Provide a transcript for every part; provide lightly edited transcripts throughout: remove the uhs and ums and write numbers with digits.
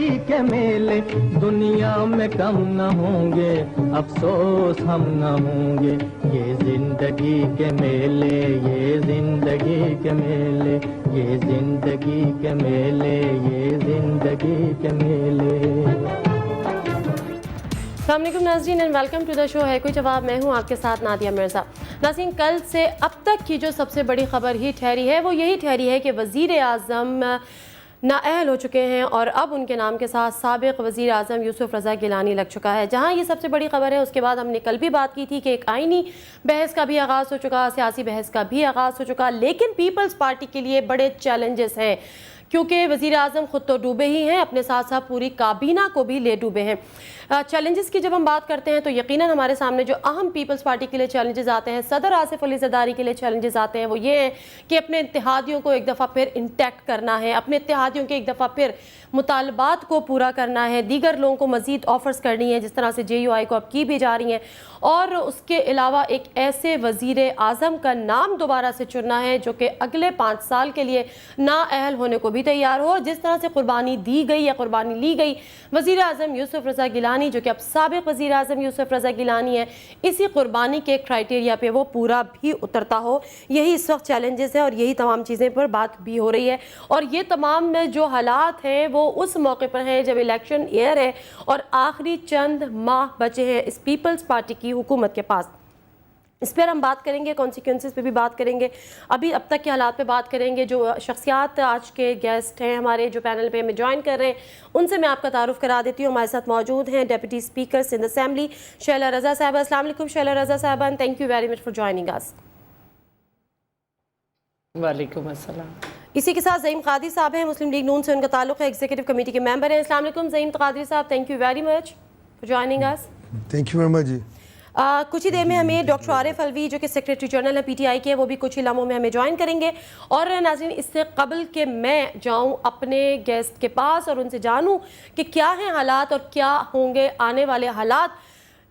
زندگی کے میلے دنیا میں کم نہ ہوں گے، افسوس ہم نہ ہوں گے، یہ زندگی کے میلے، یہ زندگی کے میلے، یہ زندگی کے میلے، یہ زندگی کے میلے۔ السلام علیکم ناظرین اینڈ ویلکم ٹو دا شو ہے کوئی جواب، میں ہوں آپ کے ساتھ نادیہ مرزا۔ ناظرین، کل سے اب تک کی جو سب سے بڑی خبر ہی ٹھہری ہے وہ یہی ٹھہری ہے کہ وزیر اعظم نااہل ہو چکے ہیں اور اب ان کے نام کے ساتھ سابق وزیر اعظم یوسف رضا گیلانی لگ چکا ہے۔ جہاں یہ سب سے بڑی خبر ہے، اس کے بعد ہم نے کل بھی بات کی تھی کہ ایک آئینی بحث کا بھی آغاز ہو چکا، سیاسی بحث کا بھی آغاز ہو چکا، لیکن پیپلز پارٹی کے لیے بڑے چیلنجز ہیں کیونکہ وزیر اعظم خود تو ڈوبے ہی ہیں، اپنے ساتھ ساتھ پوری کابینہ کو بھی لے ڈوبے ہیں۔ چیلنجز کی جب ہم بات کرتے ہیں تو یقیناً ہمارے سامنے جو اہم پیپلز پارٹی کے لیے چیلنجز آتے ہیں، صدر آصف علی زرداری کے لیے چیلنجز آتے ہیں، وہ یہ ہیں کہ اپنے اتحادیوں کو ایک دفعہ پھر انٹیکٹ کرنا ہے، اپنے اتحادیوں کے ایک دفعہ پھر مطالبات کو پورا کرنا ہے، دیگر لوگوں کو مزید آفرز کرنی ہے جس طرح سے جے یو آئی کو اب کی بھی جا رہی ہیں، اور اس کے علاوہ ایک ایسے وزیر اعظم کا نام دوبارہ سے چننا ہے جو کہ اگلے 5 سال کے لیے نااہل ہونے کو بھی تیار ہو۔ جس طرح سے قربانی دی گئی یا قربانی لی گئی وزیر اعظم یوسف رضا گیلانی جو کہ اب سابق وزیر اعظم یوسف رضا گیلانی ہے، اسی قربانی کے کرائٹیریا پہ وہ پورا بھی اترتا ہو، یہی اس وقت چیلنجز ہیں اور یہی تمام چیزیں پر بات بھی ہو رہی ہے۔ اور یہ تمام جو حالات ہیں وہ اس موقع پر ہیں جب الیکشن ایئر ہے اور آخری چند ماہ بچے ہیں اس پیپلز پارٹی کی حکومت کے پاس۔ اس پر ہم بات کریں گے، کانسیکوینسز پہ بھی بات کریں گے، ابھی اب تک کے حالات پہ بات کریں گے۔ جو شخصیات آج کے گیسٹ ہیں ہمارے جو پینل پہ ہمیں جوائن کر رہے ہیں ان سے میں آپ کا تعارف کرا دیتی ہوں۔ ہمارے ساتھ موجود ہیں deputy speaker Sindh assembly Sheila Raza صاحبہ۔ السلام علیکم شیلا رضا صاحبہ، thank you very much for joining us. وعلیکم السلام۔ اسی کے ساتھ زعیم قادری صاحب ہیں، مسلم لیگ نون سے ان کا تعلق ہے، ایگزیکٹو کمیٹی کے ممبر ہیں۔ السلام علیکم زعیم قادری صاحب، thank you very much for joining us. Thank you very much ji. کچھ ہی دیر میں ہمیں ڈاکٹر عارف الوی جو کہ سیکریٹری جنرل ہے پی ٹی آئی کے، وہ بھی کچھ ہی لمحوں میں ہمیں جوائن کریں گے۔ اور ناظرین، اس سے قبل کہ میں جاؤں اپنے گیسٹ کے پاس اور ان سے جانوں کہ کیا ہیں حالات اور کیا ہوں گے آنے والے حالات،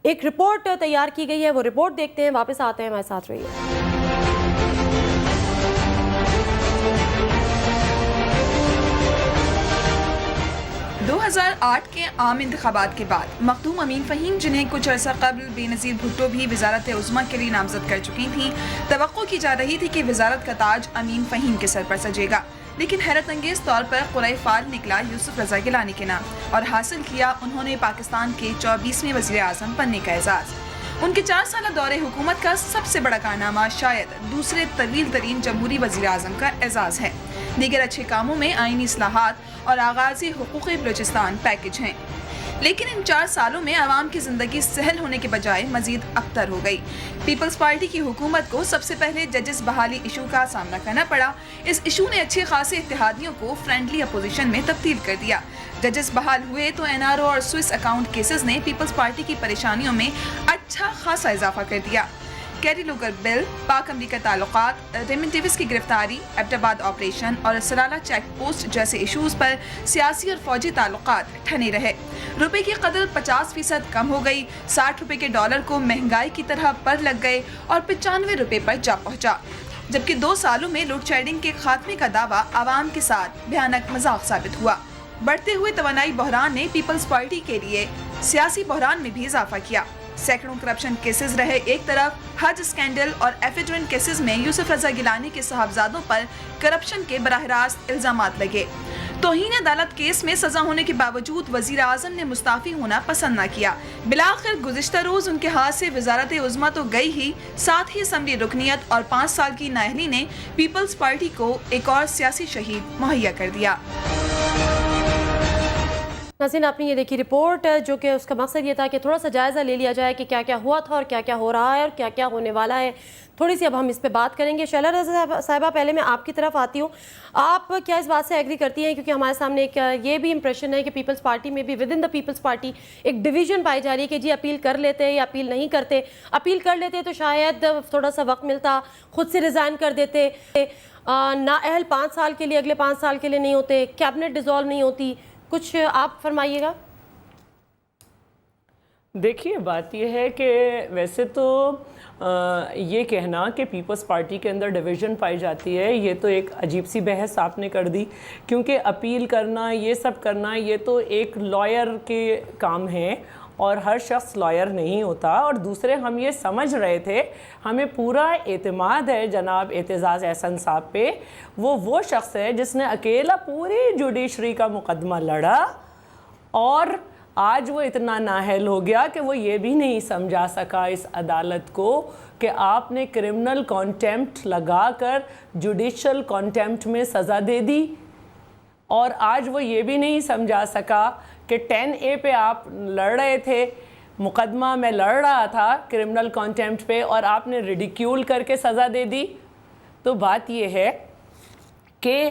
ایک رپورٹ تیار کی گئی ہے، وہ رپورٹ دیکھتے ہیں، واپس آتے ہیں، ہمارے ساتھ رہیے۔ 2008 کے عام انتخابات کے بعد مخدوم امین فہیم، جنہیں کچھ عرصہ قبل بے نظیر بھٹو بھی وزارت عظمیٰ کے لیے نامزد کر چکی تھیں، توقع کی جا رہی تھی کہ وزارت کا تاج امین فہیم کے سر پر سجے گا، لیکن حیرت انگیز طور پر قرعہ فال نکلا یوسف رضا گیلانی کے نام اور حاصل کیا انہوں نے پاکستان کے 24ویں وزیر اعظم بننے کا اعزاز۔ ان کے 4 سالہ دور حکومت کا سب سے بڑا کارنامہ شاید دوسرے طویل ترین جمہوری وزیر اعظم کا اعزاز ہے۔ دیگر اچھے کاموں میں آئینی اصلاحات اور آغازی حقوق بلوچستان پیکج ہیں، لیکن ان 4 سالوں میں عوام کی زندگی سہل ہونے کے بجائے مزید ابتر ہو گئی۔ پیپلز پارٹی کی حکومت کو سب سے پہلے ججز بحالی ایشو کا سامنا کرنا پڑا۔ اس ایشو نے اچھے خاصے اتحادیوں کو فرینڈلی اپوزیشن میں تبدیل کر دیا۔ ججز بحال ہوئے تو این آر او اور سوئس اکاؤنٹ کیسز نے پیپلز پارٹی کی پریشانیوں میں اچھا خاصا اضافہ کر دیا۔ کیری لوگر بل، پاک امریکہ تعلقات، ریمن ڈیوس کی گرفتاری، ایبٹ آباد آپریشن اور سلالہ چیک پوسٹ جیسے ایشوز پر سیاسی اور فوجی تعلقات ٹھنے رہے۔ روپے کی قدر 50% کم ہو گئی، 60 روپے کے ڈالر کو مہنگائی کی طرح پر لگ گئے اور 95 روپے پر جا پہنچا، جبکہ 2 سالوں میں لوڈ شیڈنگ کے خاتمے کا دعویٰ عوام کے ساتھ بھیانک مذاق ثابت ہوا۔ بڑھتے ہوئے توانائی بحران نے پیپلز پارٹی کے لیے سیاسی بحران میں بھی اضافہ کیا۔ سینکڑوں کرپشن کیسز رہے ایک طرف، حج اسکینڈل اور ایفیڈرن کیسز میں یوسف رضا گیلانی کے صاحبزادوں پر کرپشن کے براہ راست الزامات لگے۔ توہین عدالت کیس میں سزا ہونے کے باوجود وزیر اعظم نے مستعفی ہونا پسند نہ کیا۔ بالآخر گزشتہ روز ان کے ہاتھ سے وزارت عظمیٰ تو گئی ہی، ساتھ ہی اسمبلی رکنیت اور 5 سال کی نااہلی نے پیپلز پارٹی کو ایک اور سیاسی شہید مہیا کر دیا۔ ناظرین، آپ نے یہ دیکھی رپورٹ جو کہ اس کا مقصد یہ تھا کہ تھوڑا سا جائزہ لے لیا جائے کہ کیا کیا ہوا تھا اور کیا کیا ہو رہا ہے اور کیا کیا ہونے والا ہے۔ تھوڑی سی اب ہم اس پہ بات کریں گے۔ شیلا رضا صاحبہ، پہلے میں آپ کی طرف آتی ہوں، آپ کیا اس بات سے ایگری کرتی ہیں، کیونکہ ہمارے سامنے ایک یہ بھی امپریشن ہے کہ پیپلز پارٹی میں بھی within the peoples party ایک ڈویژن پائی جا رہی ہے کہ جی اپیل کر لیتے یا اپیل نہیں کرتے، اپیل کر لیتے تو شاید تھوڑا سا وقت ملتا، خود سے ریزائن کر دیتے، نااہل 5 سال کے لیے اگلے 5 سال کے لیے نہیں ہوتے، کیبنٹ ڈیزالو نہیں ہوتی، کچھ آپ فرمائیے گا۔ دیکھیے بات یہ ہے کہ ویسے تو یہ کہنا کہ پیپلز پارٹی کے اندر ڈویژن پائی جاتی ہے یہ تو ایک عجیب سی بحث آپ نے کر دی، کیونکہ اپیل کرنا یہ سب کرنا یہ تو ایک لائر کے کام ہے اور ہر شخص لائر نہیں ہوتا. اور دوسرے ہم یہ سمجھ رہے تھے، ہمیں پورا اعتماد ہے جناب اعتزاز احسن صاحب پہ، وہ شخص ہے جس نے اکیلا پوری جوڈیشری کا مقدمہ لڑا اور آج وہ اتنا نااہل ہو گیا کہ وہ یہ بھی نہیں سمجھا سکا اس عدالت کو کہ آپ نے کرمنل کانٹیمپٹ لگا کر جوڈیشل کانٹیمپٹ میں سزا دے دی، اور آج وہ یہ بھی نہیں سمجھا سکا کہ 10A پہ آپ لڑ رہے تھے، مقدمہ میں لڑ رہا تھا کرمنل کانٹیمپٹ پہ، اور آپ نے ریڈیکیول کر کے سزا دے دی. تو بات یہ ہے کہ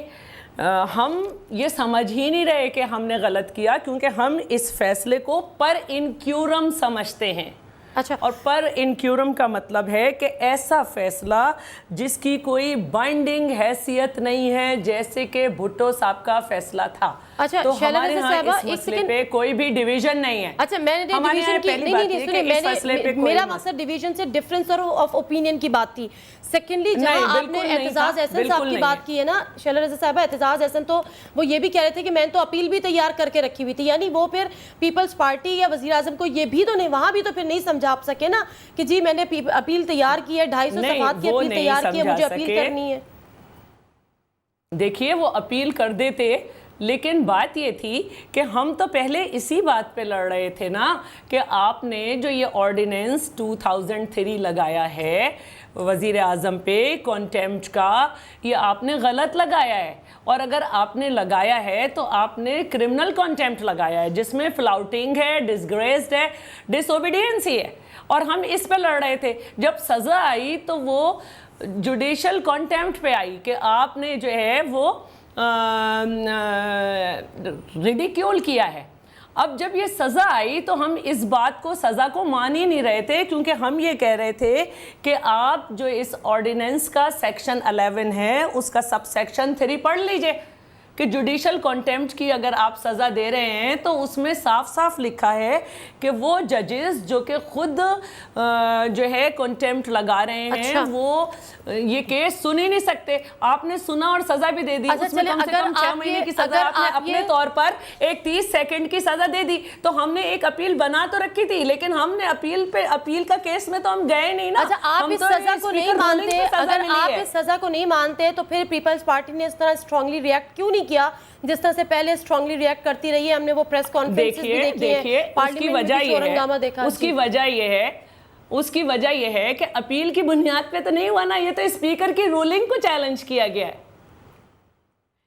ہم یہ سمجھ ہی نہیں رہے کہ ہم نے غلط کیا، کیونکہ ہم اس فیصلے کو پر انکیورم سمجھتے ہیں. اچھا، اور پر انکیورم کا مطلب ہے کہ ایسا فیصلہ جس کی کوئی بائنڈنگ حیثیت نہیں ہے، جیسے کہ بھٹو صاحب کا فیصلہ تھا. اچھا تو شیلا ہمارے رضا ہاں صاحبہ اس مسئلے پہ کوئی بھی ڈیویژن نہیں ہے. اچھا میں نے ڈیویژن کی نہیں میرا مقصد ڈیویژن سے ڈفرنس آف اوپینین کی بات تھی. سیکنڈلی جہاں آپ نے اعتزاز احسن صاحب کی بات کی ہے نا شیلا رضا صاحبہ، اعتزاز احسن تو وہ یہ بھی کہہ رہے تھے کہ میں تو اپیل بھی تیار کر کے رکھی ہوئی تھی، یعنی وہ پھر پیپلز پارٹی یا وزیر اعظم کو یہ بھی تو نہیں، وہاں بھی تو پھر نہیں سمجھا سکے نا کہ جی میں نے اپیل تیار کی ہے، 250 صفحات کی اپیل تیار کی ہے، مجھے اپیل کرنی ہے. دیکھیے وہ اپیل کر دیتے، لیکن بات یہ تھی کہ ہم تو پہلے اسی بات پہ لڑ رہے تھے نا کہ آپ نے جو یہ آرڈیننس 2003 لگایا ہے وزیر اعظم پہ کانٹیمپٹ کا، یہ آپ نے غلط لگایا ہے. اور اگر آپ نے لگایا ہے تو آپ نے کرمنل کانٹیمپٹ لگایا ہے جس میں فلاؤٹنگ ہے، ڈسگریسڈ ہے، ڈس اوبیڈینسی ہے، اور ہم اس پہ لڑ رہے تھے. جب سزا آئی تو وہ جوڈیشل کانٹیمپٹ پہ آئی کہ آپ نے جو ہے وہ ریڈیکیول کیا ہے. اب جب یہ سزا آئی تو ہم اس بات کو سزا کو مان ہی نہیں رہے تھے، کیونکہ ہم یہ کہہ رہے تھے کہ آپ جو اس آرڈیننس کا سیکشن 11 ہے اس کا سب سیکشن 3 پڑھ لیجئے کہ جوڈیشل کانٹیمپٹ کی اگر آپ سزا دے رہے ہیں تو اس میں صاف صاف لکھا ہے کہ وہ ججز جو کہ خود جو ہے کانٹیمپٹ لگا رہے ہیں وہ یہ کیس سن ہی نہیں سکتے. آپ نے سنا اور سزا بھی دے دی، اس میں کم سے کم 6 مہینے کی سزا آپ نے اپنے طور پر ایک 30 سیکنڈ کی سزا دے دی. تو ہم نے ایک اپیل بنا تو رکھی تھی، لیکن ہم نے اپیل کا کیس میں تو ہم گئے نہیں نا. اچھا آپ اس سزا کو نہیں مانتے، اگر آپ اس سزا کو نہیں مانتے تو پھر پیپلز پارٹی نے اس طرح اسٹرانگلی ریئیکٹ کیوں نہیں کیا جس طرح سے پہلے اسٹرانگلی ریئیکٹ کرتی رہی ہے؟ ہم نے وہ پریس کانفرنسز بھی دیکھی ہیں، پارلیمنٹ میں بھی شور ہنگامہ دیکھا. اس کی وجہ یہ ہے کہ اپیل کی بنیاد پہ تو نہیں ہوا نا، یہ تو اسپیکر کی رولنگ کو چیلنج کیا گیا ہے.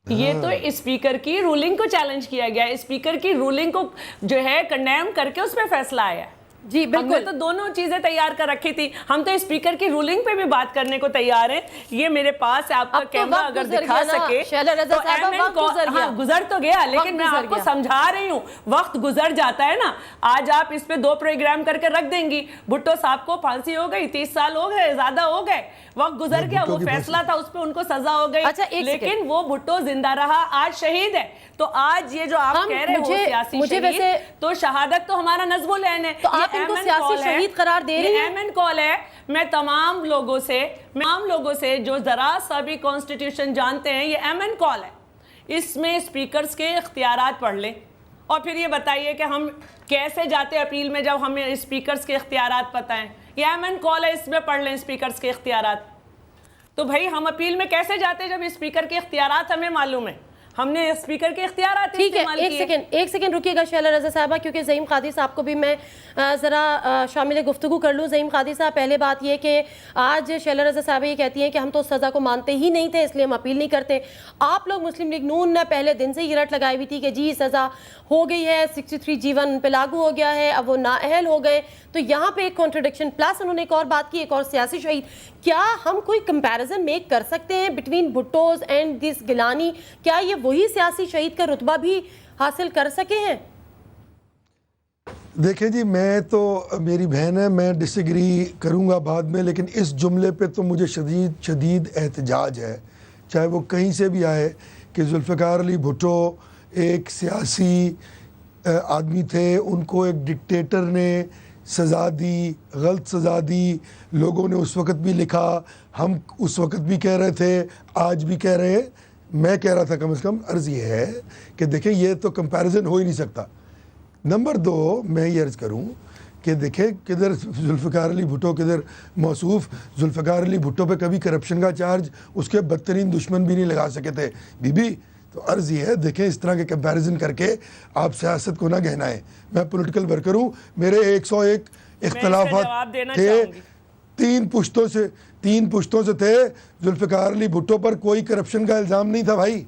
یہ تو اسپیکر کی رولنگ کو چیلنج کیا گیا ہے، اسپیکر کی رولنگ کو جو ہے کنڈیم کر کے اس پہ فیصلہ آیا ہے. جی بالکل، ہم نے تو دونوں چیزیں تیار کر رکھی تھی. ہم تو اسپیکر کی رولنگ پہ بھی بات کرنے کو تیار ہیں. یہ میرے پاس ہے، آپ کا کیمرہ اگر دکھا سکے تو گزر تو گیا، لیکن میں آپ کو سمجھا رہی ہوں وقت گزر جاتا ہے نا. آج آپ اس پہ 2 پروگرام کر کے رکھ دیں گی، بھٹو صاحب کو پھانسی ہو گئی، 30 سال ہو گئے، زیادہ ہو گئے، وقت گزر گیا، وہ فیصلہ تھا اس پہ ان کو سزا ہو گئی، لیکن وہ بھٹو زندہ رہا، آج شہید ہے. تو آج یہ جو آپ کہہ رہے ہو سیاسی شہید، تو شہادت تو ہمارا نظم العین ہے. تو آپ ان کو سیاسی شہید قرار دے رہی ہیں؟ یہ ایمن کال ہے. میں تمام لوگوں سے جو ذرا سا بھی کانسٹیٹیوشن جانتے ہیں، یہ ایمن کال ہے. اس میں اسپیکرز کے اختیارات پڑھ لیں اور پھر یہ بتائیے کہ ہم کیسے جاتے اپیل میں جب ہمیں اسپیکرز کے اختیارات پتہ ہیں. یہ ایمن کال ہے، اس میں پڑھ لیں اسپیکرز کے اختیارات. تو بھائی ہم اپیل میں کیسے جاتے جب اسپیکر کے اختیارات ہمیں معلوم ہے؟ ہم نے اسپیکر کے اختیارات استعمال کیے. ایک سیکنڈ رکیے گا شیلا رضا صاحبہ، کیونکہ زعیم قادری صاحب کو بھی میں ذرا شامل گفتگو کر لوں. زعیم قادری صاحب، پہلے بات یہ کہ آج شیلا رضا صاحبہ یہ کہتی ہیں کہ ہم تو سزا کو مانتے ہی نہیں تھے، اس لیے ہم اپیل نہیں کرتے. آپ لوگ مسلم لیگ نون نے پہلے دن سے یہ رٹ لگائی ہوئی تھی کہ جی سزا ہو گئی ہے، 63G1 پہ لاگو ہو گیا ہے، اب وہ نااہل ہو گئے. تو یہاں پہ ایک کانٹرڈکشن، پلس انہوں نے ایک اور بات کی، ایک اور سیاسی شہید. کیا ہم کوئی کمپیریزن میک کر سکتے ہیں بٹوین بھٹوز اینڈ دس گیلانی؟ کیا یہ وہی سیاسی شہید کا رتبہ بھی حاصل کر سکے ہیں؟ دیکھیں جی، میں تو میری بہن ہے، میں ڈس ایگری کروں گا بعد میں، لیکن اس جملے پہ تو مجھے شدید احتجاج ہے، چاہے وہ کہیں سے بھی آئے، کہ ذوالفقار علی بھٹو ایک سیاسی آدمی تھے، ان کو ایک ڈکٹیٹر نے سزا دی, غلط سزا دی. لوگوں نے اس وقت بھی لکھا, ہم اس وقت بھی کہہ رہے تھے, آج بھی کہہ رہے ہیں, میں کہہ رہا تھا کم از کم. عرض یہ ہے کہ دیکھیں یہ تو کمپیریزن ہو ہی نہیں سکتا. نمبر 2 میں یہ عرض کروں کہ دیکھیں کدھر ذوالفقار علی بھٹو, کدھر موصوف. ذوالفقار علی بھٹو پہ کبھی کرپشن کا چارج اس کے بدترین دشمن بھی نہیں لگا سکے تھے بی بی. تو عرض یہ ہے دیکھیں اس طرح کے کمپیریزن کر کے آپ سیاست کو نہ گہنا ہے. میں پولیٹیکل ورکر ہوں, میرے 101 اختلافات تھے, 3 پشتوں سے تھے. ذوالفقار علی بھٹو پر کوئی کرپشن کا الزام نہیں تھا بھائی,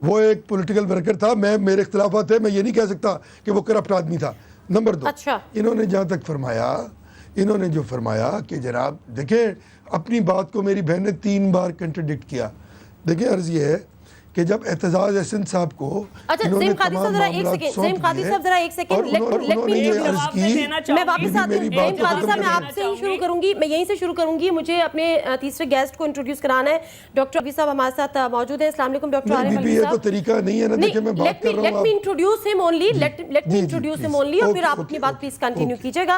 وہ ایک پولیٹیکل ورکر تھا. میرے اختلافات تھے, میں یہ نہیں کہہ سکتا کہ وہ کرپٹ آدمی تھا. نمبر 2 انہوں نے جہاں تک فرمایا, انہوں نے جو فرمایا کہ جناب دیکھیں اپنی بات کو میری بہن نے 3 بار کنٹرڈکٹ کیا. دیکھیں عرض یہ ہے کہ جب اعتزاز احسن صاحب کو انہوں نے تمام معاملات سونپ دیے اور انہوں نے یہ عرض کی, میں واپس آتی ہوں. زیم قاضی صاحب میں آپ سے ہی شروع کروں گی, میں یہیں سے شروع کروں گی. مجھے اپنے تیسرے گیسٹ کو انٹروڈیوس کرانا ہے. ڈاکٹر عرفی صاحب ہمارے ساتھ موجود ہیں. السلام علیکم ڈاکٹر عارف علوی صاحب. یہ تو طریقہ نہیں ہے نا, دیکھیں میں بات کر رہا ہوں. لیٹ می انٹروڈیوس ہم اونلی, لیٹ می انٹروڈیوس ہم اونلی, اور پھر آپ اپنی بات پلیز کنٹینیو کیجئے گا.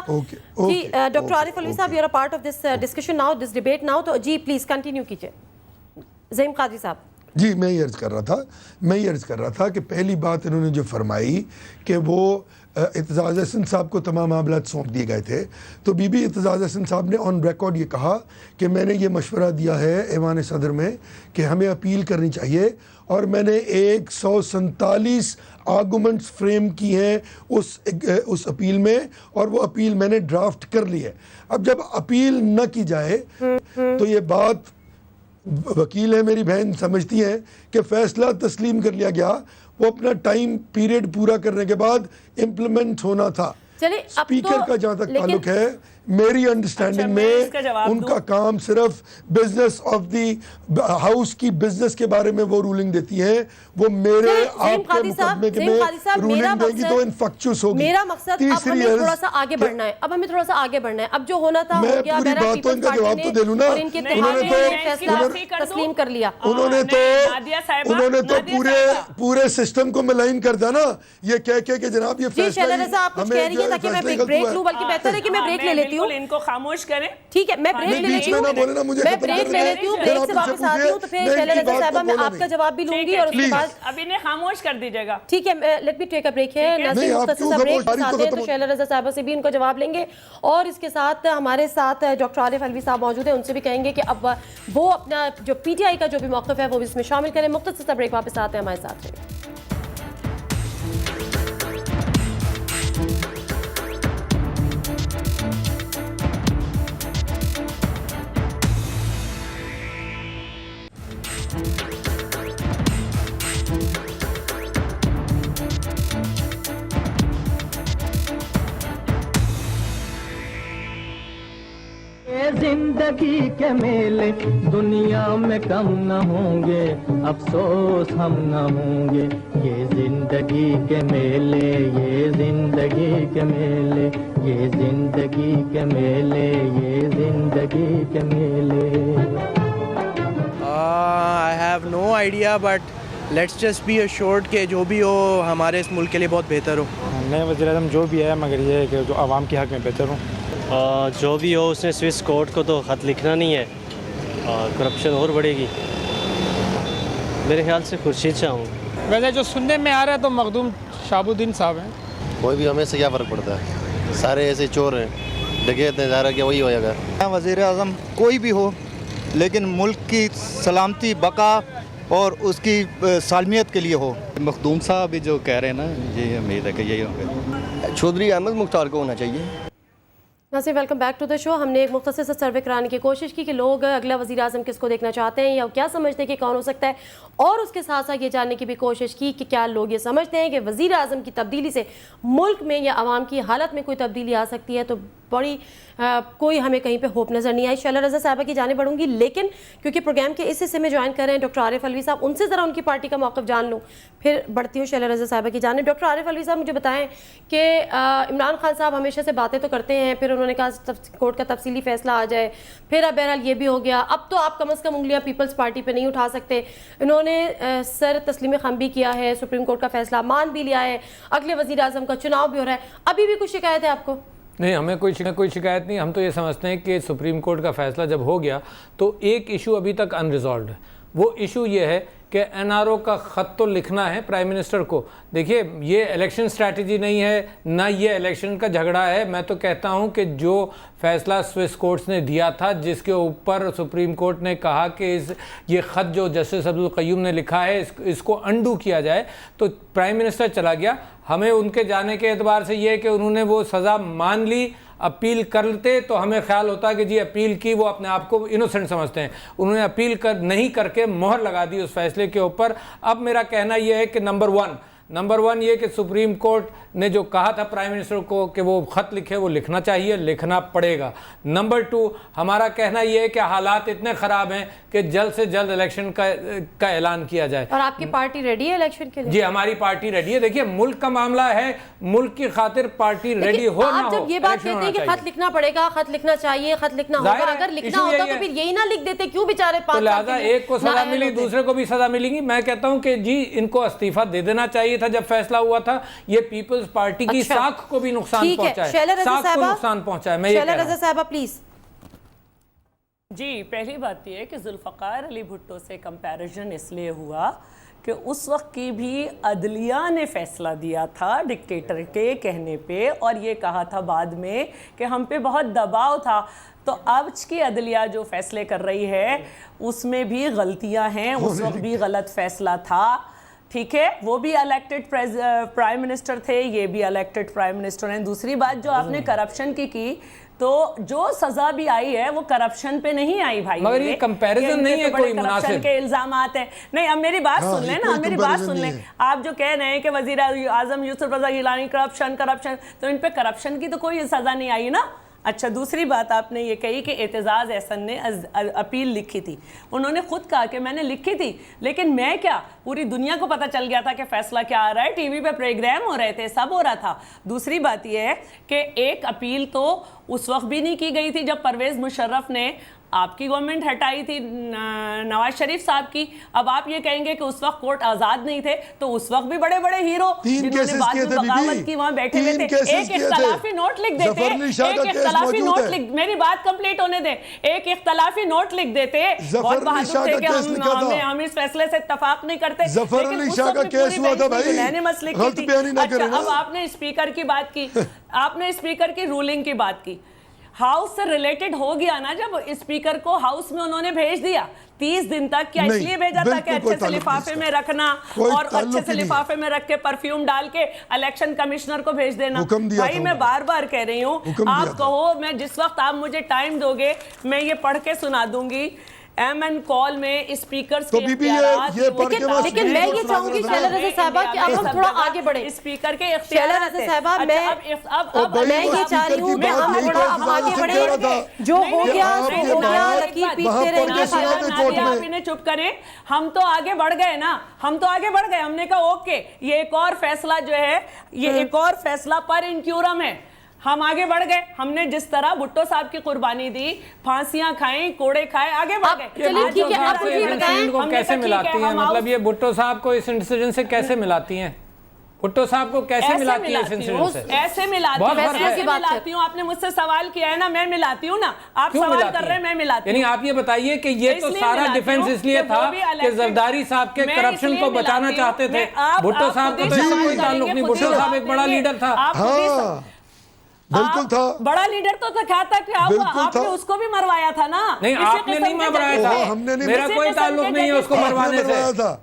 جی ڈاکٹر عارف علوی صاحب, you are part of this discussion now, this debate now, تو جی پلیز کنٹینیو کیجئے. زیم قاضی صاحب. جی میں یہ عرض کر رہا تھا کہ پہلی بات انہوں نے جو فرمائی کہ وہ اعتزاز احسن صاحب کو تمام معاملات سونپ دیے گئے تھے, تو بی بی اعتزاز احسن صاحب نے آن ریکارڈ یہ کہا کہ میں نے یہ مشورہ دیا ہے ایوان صدر میں کہ ہمیں اپیل کرنی چاہیے, اور میں نے 147 آرگومنٹس فریم کی ہیں اس اپیل میں, اور وہ اپیل میں نے ڈرافٹ کر لی ہے. اب جب اپیل نہ کی جائے تو یہ بات وکیل ہے میری بہن سمجھتی ہیں کہ فیصلہ تسلیم کر لیا گیا, وہ اپنا ٹائم پیریڈ پورا کرنے کے بعد امپلیمنٹ ہونا تھا. اسپیکر کا جہاں تک تعلق ہے میری انڈرسٹینڈنگ میں ان کا کام صرف بزنس آف دی ہاؤس کی بزنس کے بارے میں وہ رولنگ دیتی ہیں, وہ میرے آپ کے مقدمے کے میں رولنگ دیں گی تو انفیکچوس ہوگی. میرا مقصد اب ہمیں تھوڑا سا آگے بڑھنا ہے, اب جو ہونا تھا ہو گیا. میں پوری باتوں کا جواب تو دے لوں نا. تسلیم کر لیا انہوں نے تو پورے سسٹم کو ملائن کر دیا نا, یہ کہہ کے کہ جناب یہ فیصلہ آپ کچھ کہہ رہی ہے تاکہ میں بریک لوں, بلکہ بہتر ہے کہ میں بریک لے لیتی ہوں. ان کو خاموش کریں. ٹھیک ہے, میں بریک لے لیتی ہوں, بریک سے واپس آتی ہوں, تو پھر شیلا رضا صاحبہ میں آپ کا جواب بھی لوں گی, اور اس کے بعد اب انہیں خاموش کر دیجیے گا. ٹھیک ہے, let me take a break ہے. ناظرین مختصر سا بریک آتے ہیں تو شیلا رضا صاحبہ سے بھی ان کا جواب لیں گے, اور اس کے ساتھ ہمارے ساتھ ڈاکٹر عارف علوی صاحب موجود ہیں, ان سے بھی کہیں گے کہ اب وہ اپنا جو پی ٹی آئی کا جو بھی موقف ہے وہ بھی اس میں شامل کریں. مختصر سا بریک, واپس آتے ہیں ہمارے ساتھ. زندگی کے میلے دنیا میں کم نہ ہوں گے, افسوس ہم نہ ہوں گے. یہ زندگی کے میلے, یہ زندگی کے میلے, یہ زندگی کے میلے, یہ زندگی کے میلے. I have no idea, but let's just be assured کہ جو بھی ہو ہمارے اس ملک کے لیے بہت بہتر ہو. نئے وزیر اعظم جو بھی ہے, مگر یہ ہے کہ جو عوام کے حق میں بہتر ہو. جو بھی ہو اس نے سوئس کورٹ کو تو خط لکھنا نہیں ہے, کرپشن اور بڑھے گی. میرے خیال سے خورشید شاہ ہوں. ویسے جو سننے میں آ رہا ہے تو مخدوم شہاب الدین صاحب ہیں. کوئی بھی ہمیں سے کیا فرق پڑتا ہے, سارے ایسے چور ہیں, ڈکیت ہیں, ظاہر ہے کہ وہی ہوئے گا. وزیر اعظم کوئی بھی ہو, لیکن ملک کی سلامتی, بقا اور اس کی سالمیت کے لیے ہو. مخدوم صاحب جو کہہ رہے ہیں نا, یہ امید ہے کہ یہی ہوں گے. چودھری احمد مختار کو ہونا چاہیے. ناظرین ویلکم بیک ٹو دا شو. ہم نے ایک مختصر سا سروے کرانے کی کوشش کی کہ لوگ اگلا وزیر اعظم کس کو دیکھنا چاہتے ہیں یا کیا سمجھتے ہیں کہ کون ہو سکتا ہے, اور اس کے ساتھ ساتھ یہ جاننے کی بھی کوشش کی کہ کیا لوگ یہ سمجھتے ہیں کہ وزیر اعظم کی تبدیلی سے ملک میں یا عوام کی حالت میں کوئی تبدیلی آ سکتی ہے. تو بڑی کوئی ہمیں کہیں پہ ہوپ نظر نہیں آئی. شیلا رضا صاحبہ کی جانب بڑھوں گی, لیکن کیونکہ پروگرام کے اس حصے میں جوائن کر رہے ہیں ڈاکٹر عارف علوی صاحب, ان سے ذرا ان کی پارٹی کا موقف جان لوں, پھر بڑھتی ہوں شیلا رضا صاحبہ کی جانب. ڈاکٹر عارف علوی صاحب مجھے بتائیں کہ عمران خان صاحب ہمیشہ سے باتیں تو کرتے ہیں, پھر انہوں نے کہا کورٹ کا تفصیلی فیصلہ آ جائے, پھر اب بہرحال یہ بھی ہو گیا. اب تو آپ کم از کم انگلیاں پیپلز پارٹی پہ نہیں اٹھا سکتے. انہوں نے سر تسلیم خم بھی کیا ہے, سپریم کورٹ کا فیصلہ مان بھی لیا ہے, اگلے وزیر اعظم کا چناؤ بھی ہو رہا ہے. ابھی بھی کچھ شکایت ہے آپ کو؟ نہیں ہمیں کوئی شکایت نہیں. ہم تو یہ سمجھتے ہیں کہ سپریم کورٹ کا فیصلہ جب ہو گیا تو ایک ایشو ابھی تک ان ریزالوڈ ہے. وہ ایشو یہ ہے کہ این آر او کا خط تو لکھنا ہے پرائم منسٹر کو. دیکھیے یہ الیکشن اسٹریٹجی نہیں ہے نہ یہ الیکشن کا جھگڑا ہے. میں تو کہتا ہوں کہ جو فیصلہ سوئس کورٹس نے دیا تھا جس کے اوپر سپریم کورٹ نے کہا کہ یہ خط جو جسٹس عبدالقیوم نے لکھا ہے اس کو انڈو کیا جائے, تو پرائم منسٹر چلا گیا. ہمیں ان کے جانے کے اعتبار سے یہ ہے کہ انہوں نے وہ سزا مان لی. اپیل کرتے تو ہمیں خیال ہوتا کہ جی اپیل کی, وہ اپنے آپ کو انوسنٹ سمجھتے ہیں. انہوں نے اپیل نہیں کر کے مہر لگا دی اس فیصلے کے اوپر. اب میرا کہنا یہ ہے کہ نمبر ون یہ کہ سپریم کورٹ نے جو کہا تھا پرائم منسٹر کو کہ وہ خط لکھے, وہ لکھنا چاہیے, لکھنا پڑے گا. نمبر 2 ہمارا کہنا یہ ہے کہ حالات اتنے خراب ہیں کہ جلد سے جلد الیکشن کا اعلان کیا جائے. اور آپ کی پارٹی ریڈی ہے الیکشن کے لیے؟ جی ہماری پارٹی ریڈی ہے. دیکھیے ملک کا معاملہ ہے, ملک کی خاطر پارٹی ریڈی ہو نہ ہو. آپ جب یہ بات کہتے ہیں کہ خط لکھنا پڑے گا, خط لکھنا چاہیے, خط لکھنا ہوگا, اگر لکھنا ہوتا تو پھر یہی نہ لکھ دیتے, کیوں بیچارے 5 سال لہٰذا ایک کو سزا ملی دوسرے کو بھی سزا ملے گی. میں کہتا ہوں کہ جی ان کو استعفیٰ دے دینا چاہیے تھا جب فیصلہ ہوا تھا. یہ پیپلز پارٹی کی ساکھ کو بھی نقصان پہنچا ہے, ساکھ کو نقصان پہنچا ہے. میں یہ کہہ رہا ہوں. صاحبہ پلیز. جی پہلی بات یہ ہے کہ ذوالفقار علی بھٹو سے کمپیریزن اس لیے ہوا کہ اس وقت کی بھی عدلیہ نے فیصلہ دیا تھا ڈکٹیٹر کے کہنے پہ, اور یہ کہا تھا بعد میں کہ ہم پہ بہت دباؤ تھا. تو آج کی عدلیہ جو فیصلے کر رہی ہے اس میں بھی غلطیاں ہیں, اس وقت بھی غلط فیصلہ تھا. ٹھیک ہے, وہ بھی الیکٹڈ پرائم منسٹر تھے, یہ بھی الیکٹڈ پرائم منسٹر ہیں. دوسری بات جو آپ نے کرپشن کی تو جو سزا بھی آئی ہے وہ کرپشن پہ نہیں آئی بھائی, مگر یہ کمپیریزن نہیں ہے کوئی مناسب. کرپشن کے الزامات ہیں. نہیں اب میری بات سن لیں نا, میری بات سن لیں. آپ جو کہہ رہے ہیں کہ وزیر اعظم یوسف رضا گیلانی کرپشن, تو ان پہ کرپشن کی تو کوئی سزا نہیں آئی نا. اچھا دوسری بات آپ نے یہ کہی کہ اعتزاز احسن نے اپیل لکھی تھی. انہوں نے خود کہا کہ میں نے لکھی تھی, لیکن میں کیا, پوری دنیا کو پتہ چل گیا تھا کہ فیصلہ کیا آ رہا ہے, ٹی وی پہ پروگرام ہو رہے تھے, سب ہو رہا تھا. دوسری بات یہ ہے کہ ایک اپیل تو اس وقت بھی نہیں کی گئی تھی جب پرویز مشرف نے آپ کی گورنمنٹ ہٹائی تھی نواز شریف صاحب کی. اب آپ یہ کہیں گے کہ اس وقت کورٹ آزاد نہیں تھے, تو اس وقت بھی بڑے بڑے ہیرو جنہوں نے بعد میں بغاوت کی وہاں بیٹھے ہوئے تھے. ایک اختلافی نوٹ لکھ دیتے, ایک اختلافی نوٹ لکھ, میری بات کمپلیٹ ہونے دیں, ایک اختلافی نوٹ لکھ دیتے. بہت بہادر تھے کہ ہم اس فیصلے سے اتفاق نہیں کرتے, لیکن اس وقت پوری بینچ میں یونینمس لکھی تھی. اچھا اب آپ نے اسپیکر کی بات کی, آپ نے اسپیکر کی رولنگ کی بات کی. ہاؤس سے ریلیٹڈ ہو گیا نا جب اسپیکر کو ہاؤس میں انہوں نے بھیج دیا 30 دن تک, کیا اس لیے بھیجا تھا کہ اچھے سے لفافے میں رکھنا اور اچھے سے لفافے میں رکھ کے پرفیوم ڈال کے الیکشن کمشنر کو بھیج دینا؟ بھائی میں بار بار کہہ رہی ہوں, آپ کہو میں جس وقت آپ مجھے ٹائم دو گے میں یہ پڑھ کے سنا دوں گی. ایم این کال میں اسپیکرز کے اختیارات, لیکن میں یہ چاہوں گی شیلا رضا صاحبہ کہ اب ہم تھوڑا آگے بڑھیں. اسپیکر کے اختیارات شیلا رضا صاحبہ میں یہ چاہ رہی ہوں کہ ہم تھوڑا اب آگے بڑھیں. جو ہو گیا سو ہو گیا, لکیر پیٹتے رہیں گے. آپ انہیں چپ کریں, ہم تو آگے بڑھ گئے نا, ہم تو آگے بڑھ گئے. ہم نے کہا اوکے یہ ایک اور فیصلہ جو ہے, یہ ایک اور فیصلہ پر انکیورم ہے, ہم آگے بڑھ گئے. ہم نے جس طرح بھٹو صاحب کی قربانی دی, پھانسیاں کھائیں, کوڑے کھائے, آگے بڑھ گئے. کیسے ملاتی ہیں, مطلب یہ بھٹو صاحب کو اس انسیڈنٹ سے کیسے ملاتی ہیں, بھٹو صاحب کو کیسے ملاتی ہے اس انسیڈنٹ سے؟ ایسے ملاتی ہوں. آپ نے مجھ سے سوال کیا ہے نا, میں ملاتی ہوں نا. آپ سوال کر رہے ہیں میں ملاتی ہوں. یعنی آپ یہ بتائیے کہ یہ تو سارا ڈیفنس اس لیے تھا کہ زرداری صاحب کے کرپشن کو بچانا چاہتے تھے. بھٹو صاحب کو تو اس سے کوئی تعلق نہیں, بھٹو صاحب ایک بڑا لیڈر تھا. بالکل تھا, بڑا لیڈر تو تھا کہ آپ نے اس کو بھی مروایا تھا نا. نہیں آپ نے نہیں مروایا تھا, میرا کوئی تعلق نہیں ہے اس کو مروانے سے,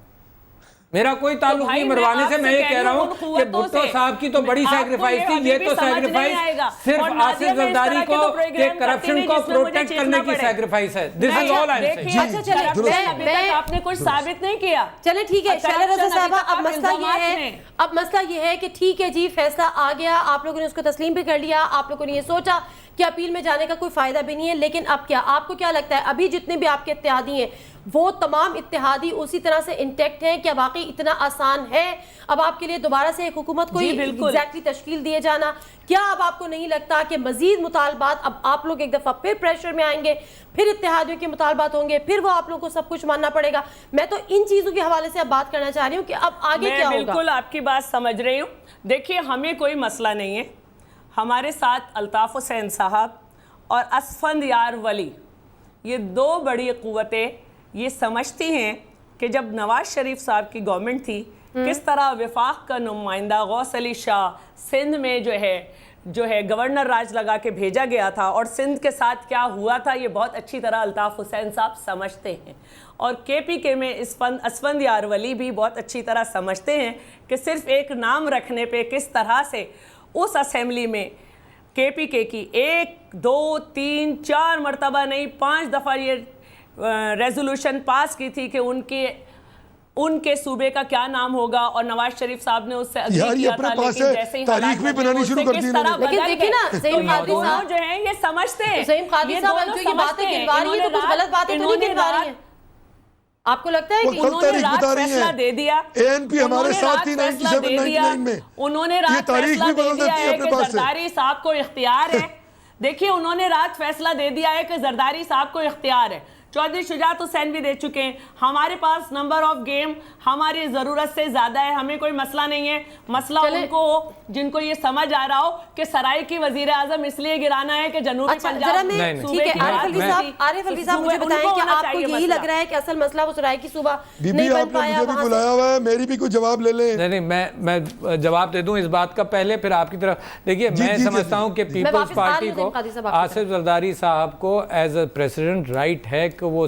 میرا کوئی تعلق نہیں مروانے سے. میں یہ کہہ رہا ہوں کہ بھٹو صاحب کی تو بڑی سیکریفائس تھی, یہ تو سیکریفائس صرف آصف زرداری کو کہ کرپشن کو پروٹیکٹ کرنے کی سیکریفائس ہے. دس از آل آئی ایم سیئنگ. آپ نے کچھ ثابت نہیں کیا. چلیں ٹھیک ہے شیلا رضا صاحبہ, اب مسئلہ یہ ہے کہ ٹھیک ہے جی فیصلہ آ گیا, آپ لوگوں نے اس کو تسلیم بھی کر لیا, آپ لوگوں نے یہ سوچا کہ اپیل میں جانے کا کوئی فائدہ بھی نہیں ہے, لیکن اب کیا آپ کو کیا لگتا ہے ابھی جتنے بھی آپ کے اتحادی ہیں وہ تمام اتحادی اسی طرح سے انٹیکٹ ہیں؟ کیا واقعی اتنا آسان ہے اب آپ کے لیے دوبارہ سے ایک حکومت کو ایگزیکٹلی تشکیل دیے جانا؟ کیا اب آپ کو نہیں لگتا کہ مزید مطالبات, اب آپ لوگ ایک دفعہ پھر پریشر میں آئیں گے, پھر اتحادیوں کے مطالبات ہوں گے, پھر وہ آپ لوگوں کو سب کچھ ماننا پڑے گا؟ میں تو ان چیزوں کے حوالے سے اب بات کرنا چاہ رہی ہوں کہ اب آگے کیا ہوگا. میں بالکل آپ کی بات سمجھ رہی ہوں. دیکھیے ہمیں کوئی مسئلہ نہیں ہے, ہمارے ساتھ الطاف حسین صاحب اور اسفند یار ولی، یہ دو بڑی قوتیں یہ سمجھتی ہیں کہ جب نواز شریف صاحب کی گورنمنٹ تھی کس طرح وفاق کا نمائندہ غوث علی شاہ سندھ میں جو ہے گورنر راج لگا کے بھیجا گیا تھا، اور سندھ کے ساتھ کیا ہوا تھا یہ بہت اچھی طرح الطاف حسین صاحب سمجھتے ہیں، اور کے پی کے میں اسفند یار ولی بھی بہت اچھی طرح سمجھتے ہیں کہ صرف ایک نام رکھنے پہ کس طرح سے اس اسمبلی میں کے پی کے کی 1 2 3 4 مرتبہ نہیں 5 دفعہ یہ ریزولوشن پاس کی تھی کہ ان کے صوبے کا کیا نام ہوگا، اور نواز شریف صاحب نے اس سے اگری کیا تھا، لیکن جیسے ہی تاریخ بھی بنانی شروع کر دی لیکن دیکھیں نا زعیم قادری صاحب جو ہیں یہ سمجھتے ہیں، زعیم قادری صاحب جو یہ باتیں گنوا رہی ہیں تو کچھ غلط باتیں تو نہیں گنوا رہی ہیں، آپ کو لگتا ہے کہ انہوں نے رات فیصلہ دے دیا، ANP ہمارے ساتھ تھی 97-99 میں، انہوں نے رات فیصلہ دے دیا ہے کہ زرداری صاحب کو اختیار ہے، دیکھیے انہوں نے رات فیصلہ دے دیا ہے کہ زرداری صاحب کو اختیار ہے، چودھری شجاعت حسین بھی دے چکے ہیں، ہمارے پاس نمبر آف گیم ہماری ضرورت سے زیادہ ہے، ہمیں کوئی مسئلہ نہیں ہے، مسئلہ ان کو ہو جن کو یہ سمجھ آ رہا ہو کہ سرائی کی وزیر اعظم اس لیے گرانا ہے کہ جنوبی پنجاب ٹھیک ہے۔ عارف الوی صاحب مجھے بتائیں کہ آپ کو یہی لگ رہا ہے کہ اصل مسئلہ وہ سرائی کی صوبہ نہیں بن پایا، مجھے بھی بلایا ہوا ہے، میری بھی کوئی جواب لے لیں۔ نہیں میں جواب دے دوں اس بات کا پہلے، پھر آپ کی طرف دیکھیے، میں سمجھتا ہوں کہ پیپلز پارٹی کو آصف زرداری صاحب کو ایز اے پریزیڈنٹ رائٹ ہے کہ وہ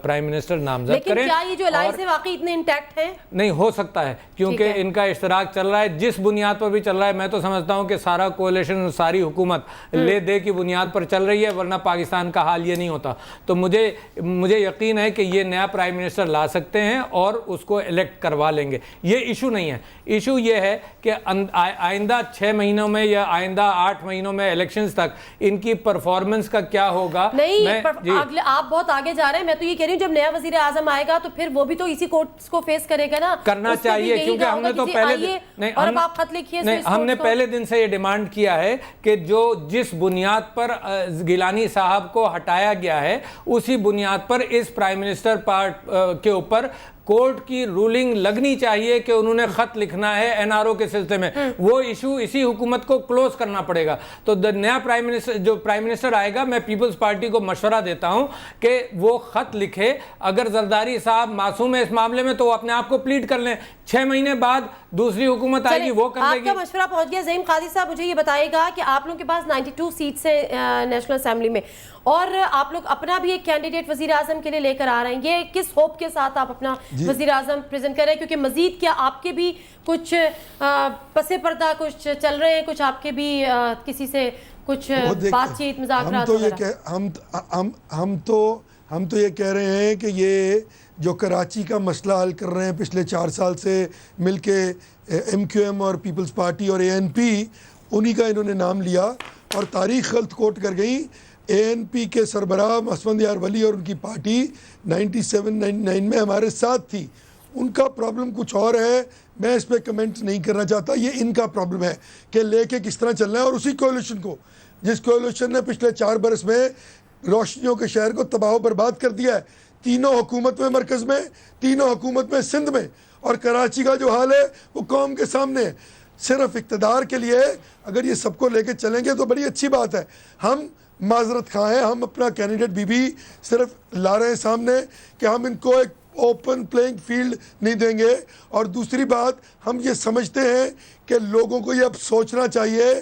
پرائم منسٹر نامزد کریں، لیکن کیا یہ جو الائنس ہے واقعی اتنے انٹیکٹ ہیں؟ نہیں ہو سکتا ہے، کیونکہ ان کا اشتراک چل رہا ہے جس بنیاد پر بھی چل رہا ہے، میں تو سمجھتا ہوں کہ سارا کولیشن ساری حکومت لے دے کی بنیاد پر چل رہی ہے، ورنہ پاکستان کا حال یہ نہیں ہوتا۔ تو مجھے یقین ہے کہ یہ نیا پرائم منسٹر لا سکتے ہیں اور اس کو الیکٹ کروا لیں گے، یہ ایشو نہیں ہے۔ ایشو یہ ہے کہ آئندہ 6 مہینوں میں یا آئندہ 8 مہینوں میں الیکشنز تک ان کی پرفارمنس کا کیا ہوگا۔ نہیں آپ بہت آگے جا رہے ہیں، میں تو یہ کہہ رہی ہوں جب نیا وزیر اعظم آئے گا تو پھر وہ بھی تو اسی کورٹس کو فیس کرے گا نا، کرنا چاہیے، کیونکہ ہم نے تو ہم نے پہلے دن سے یہ ڈیمانڈ کیا ہے کہ جس بنیاد پر گیلانی صاحب کو ہٹایا گیا ہے اسی بنیاد پر اس پرائم منسٹر کے اوپر کورٹ کی رولنگ لگنی چاہیے کہ انہوں نے خط لکھنا ہے NRO کے سلسلے میں، وہ ایشو اسی حکومت کو کلوز کرنا پڑے گا۔ تو نیا پرائم منسٹر آئے گا، میں پیپلز پارٹی کو مشورہ دیتا ہوں کہ وہ خط لکھے، اگر زرداری صاحب معصوم ہے اس معاملے میں تو وہ اپنے آپ کو پلیڈ کر لیں، 6 مہینے بعد دوسری حکومت آئے گی وہ کر لے گی۔ آپ کا مشورہ پہنچ گیا۔ زعیم قادری صاحب مجھے یہ بتائے گا کہ آپ لوگوں کے پاس 92 سیٹس ہیں نیشنل اسمبلی میں، اور آپ لوگ اپنا بھی ایک کینڈیڈیٹ وزیر اعظم کے لیے لے کر آ رہے ہیں، یہ کس ہوپ کے ساتھ آپ اپنا وزیر اعظم پریزنٹ کر رہے ہیں؟ کیونکہ مزید کیا آپ کے بھی کچھ پس پردہ کچھ چل رہے ہیں، کچھ آپ کے بھی کسی سے کچھ بات چیت مذاکرات وغیرہ؟ ہم تو یہ کہہ رہے ہیں کہ یہ جو کراچی کا مسئلہ حل کر رہے ہیں پچھلے 4 سال سے مل کے MQM اور پیپلز پارٹی اور ANP، انہی کا انہوں نے نام لیا اور تاریخ غلط کوٹ کر گئی۔ ANP کے سربراہ اسفند یار ولی اور ان کی پارٹی 97-99 میں ہمارے ساتھ تھی، ان کا پرابلم کچھ اور ہے، میں اس پہ کمنٹ نہیں کرنا چاہتا، یہ ان کا پرابلم ہے کہ لے کے کس طرح چلنا ہے، اور اسی کولیشن کو جس کولیشن نے پچھلے 4 برس میں روشنیوں کے شہر کو تباہ و برباد کر دیا ہے، تینوں حکومت میں مرکز میں، تینوں حکومت میں سندھ میں، اور کراچی کا جو حال ہے وہ قوم کے سامنے ہے۔ صرف اقتدار کے لیے اگر یہ سب کو لے کے چلیں گے تو بڑی اچھی بات ہے، ہم معذرت خواہ ہیں، ہم اپنا کینڈیڈیٹ بھی صرف لا رہے ہیں سامنے کہ ہم ان کو ایک اوپن پلینگ فیلڈ نہیں دیں گے، اور دوسری بات ہم یہ سمجھتے ہیں کہ لوگوں کو یہ اب سوچنا چاہیے،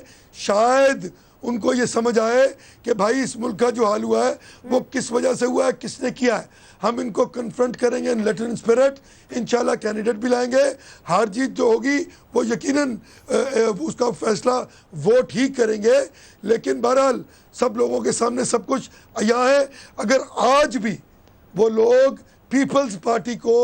شاید ان کو یہ سمجھ آئے کہ بھائی اس ملک کا جو حال ہوا ہے وہ کس وجہ سے ہوا ہے، کس نے کیا ہے، ہم ان کو کنفرنٹ کریں گے ان لیٹر ان اسپرٹ، انشاءاللہ کینڈیڈیٹ بھی لائیں گے، ہار جیت جو ہوگی وہ یقیناً اس کا فیصلہ ووٹ ہی کریں گے، لیکن بہرحال سب لوگوں کے سامنے سب کچھ عیاں ہے۔ اگر آج بھی وہ لوگ پیپلز پارٹی کو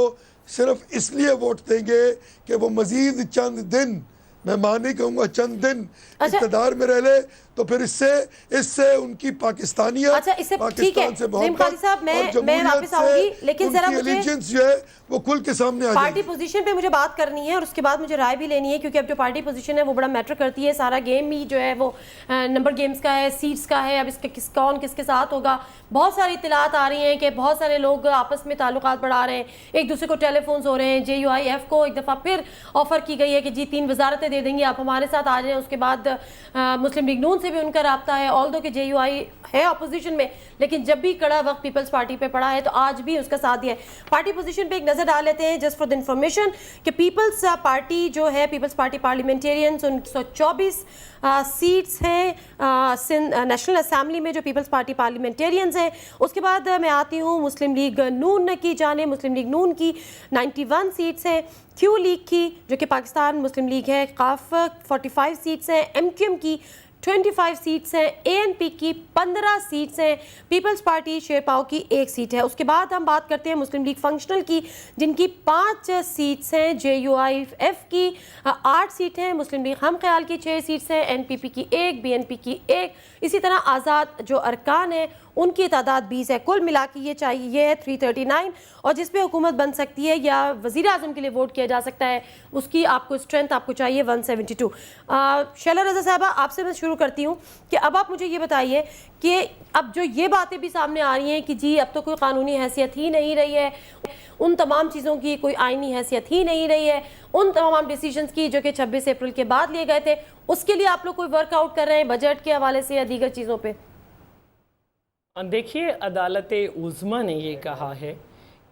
صرف اس لیے ووٹ دیں گے کہ وہ مزید چند دن، میں نہیں کہوں گا چند دن اقتدار میں رہ لے، تو پھر اس سے ان کی پاکستانیت، اچھا اس سے ٹھیک ہے نعیم قاضی صاحب، میں واپس آؤں گی، لیکن ذرا مجھے الیجنس جو ہے وہ کھل کے سامنے آ جائے پارٹی پوزیشن پہ مجھے بات کرنی ہے اور اس کے بعد مجھے رائے بھی لینی ہے، کیونکہ اب جو پارٹی پوزیشن ہے وہ بڑا میٹر کرتی ہے. سارا گیم ہی جو ہے وہ نمبر گیمز کا ہے، سیٹس کا ہے. اب اس کے کون کس کے ساتھ ہوگا، بہت ساری اطلاعات آ رہی ہیں کہ بہت سارے لوگ آپس میں تعلقات بڑھا رہے ہیں، ایک دوسرے کو ٹیلی فونز ہو رہے ہیں. JUIF کو ایک دفعہ پھر آفر کی گئی ہے کہ جی 3 وزارتیں دے دیں گے، آپ ہمارے ساتھ آ جائیں. اس کے بعد مسلم لیگ نون سے بھی ان کا رابطہ ہے، آلدو کہ JUI ہے اپوزیشن میں، لیکن جب بھی کڑا وقت پیپلز پارٹی پہ پڑا ہے تو آج بھی اس کا ساتھ دیا ہے. پارٹی پوزیشن پہ ایک نظر ڈال لیتے ہیں جسٹ فار دی انفارمیشن کہ پیپلز پارٹی جو ہے، پیپلز پارٹی پارلیمنٹیرینز 124 سیٹس ہیں نیشنل اسمبلی میں جو پیپلز پارٹی پارلیمنٹیرینز ہیں. اس کے بعد میں آتی ہوں مسلم لیگ نون کی جانب. مسلم لیگ نون کی 91 سیٹس ہیں، کیو لیگ کی جو کہ پاکستان مسلم لیگ ہے قاف 45 سیٹس ہیں، MQM کی 25 سیٹس ہیں، ANP کی 15 سیٹس ہیں، پیپلز پارٹی شیرپاؤ کی 1 سیٹ ہے. اس کے بعد ہم بات کرتے ہیں مسلم لیگ فنکشنل کی جن کی 5 سیٹس ہیں، JUIF کی 8 سیٹ ہیں، مسلم لیگ ہم خیال کی 6 سیٹس ہیں، NPP کی 1، BNP کی 1. اسی طرح آزاد جو ارکان ہیں ان کی تعداد 20 ہے. کل ملا کے یہ چاہیے ہے 339، اور جس پہ حکومت بن سکتی ہے یا وزیر اعظم کے لیے ووٹ کیا جا سکتا ہے اس کی آپ کو اسٹرینتھ آپ کو چاہیے 172. شیلا رضا صاحبہ آپ سے میں شروع کرتی ہوں کہ اب آپ مجھے یہ بتائیے کہ اب جو یہ باتیں بھی سامنے آ رہی ہیں کہ جی اب تو کوئی قانونی حیثیت ہی نہیں رہی ہے، ان تمام چیزوں کی کوئی آئینی حیثیت ہی نہیں رہی ہے، ان تمام ڈیسیجنز کی جو کہ 26 اپریل کے بعد لیے گئے تھے، اس کے لیے آپ لوگ کوئی ورک آؤٹ کر رہے ہیں بجٹ کے حوالے سے یا دیگر چیزوں پہ؟ دیکھیے عدالت عظمیٰ نے یہ کہا ہے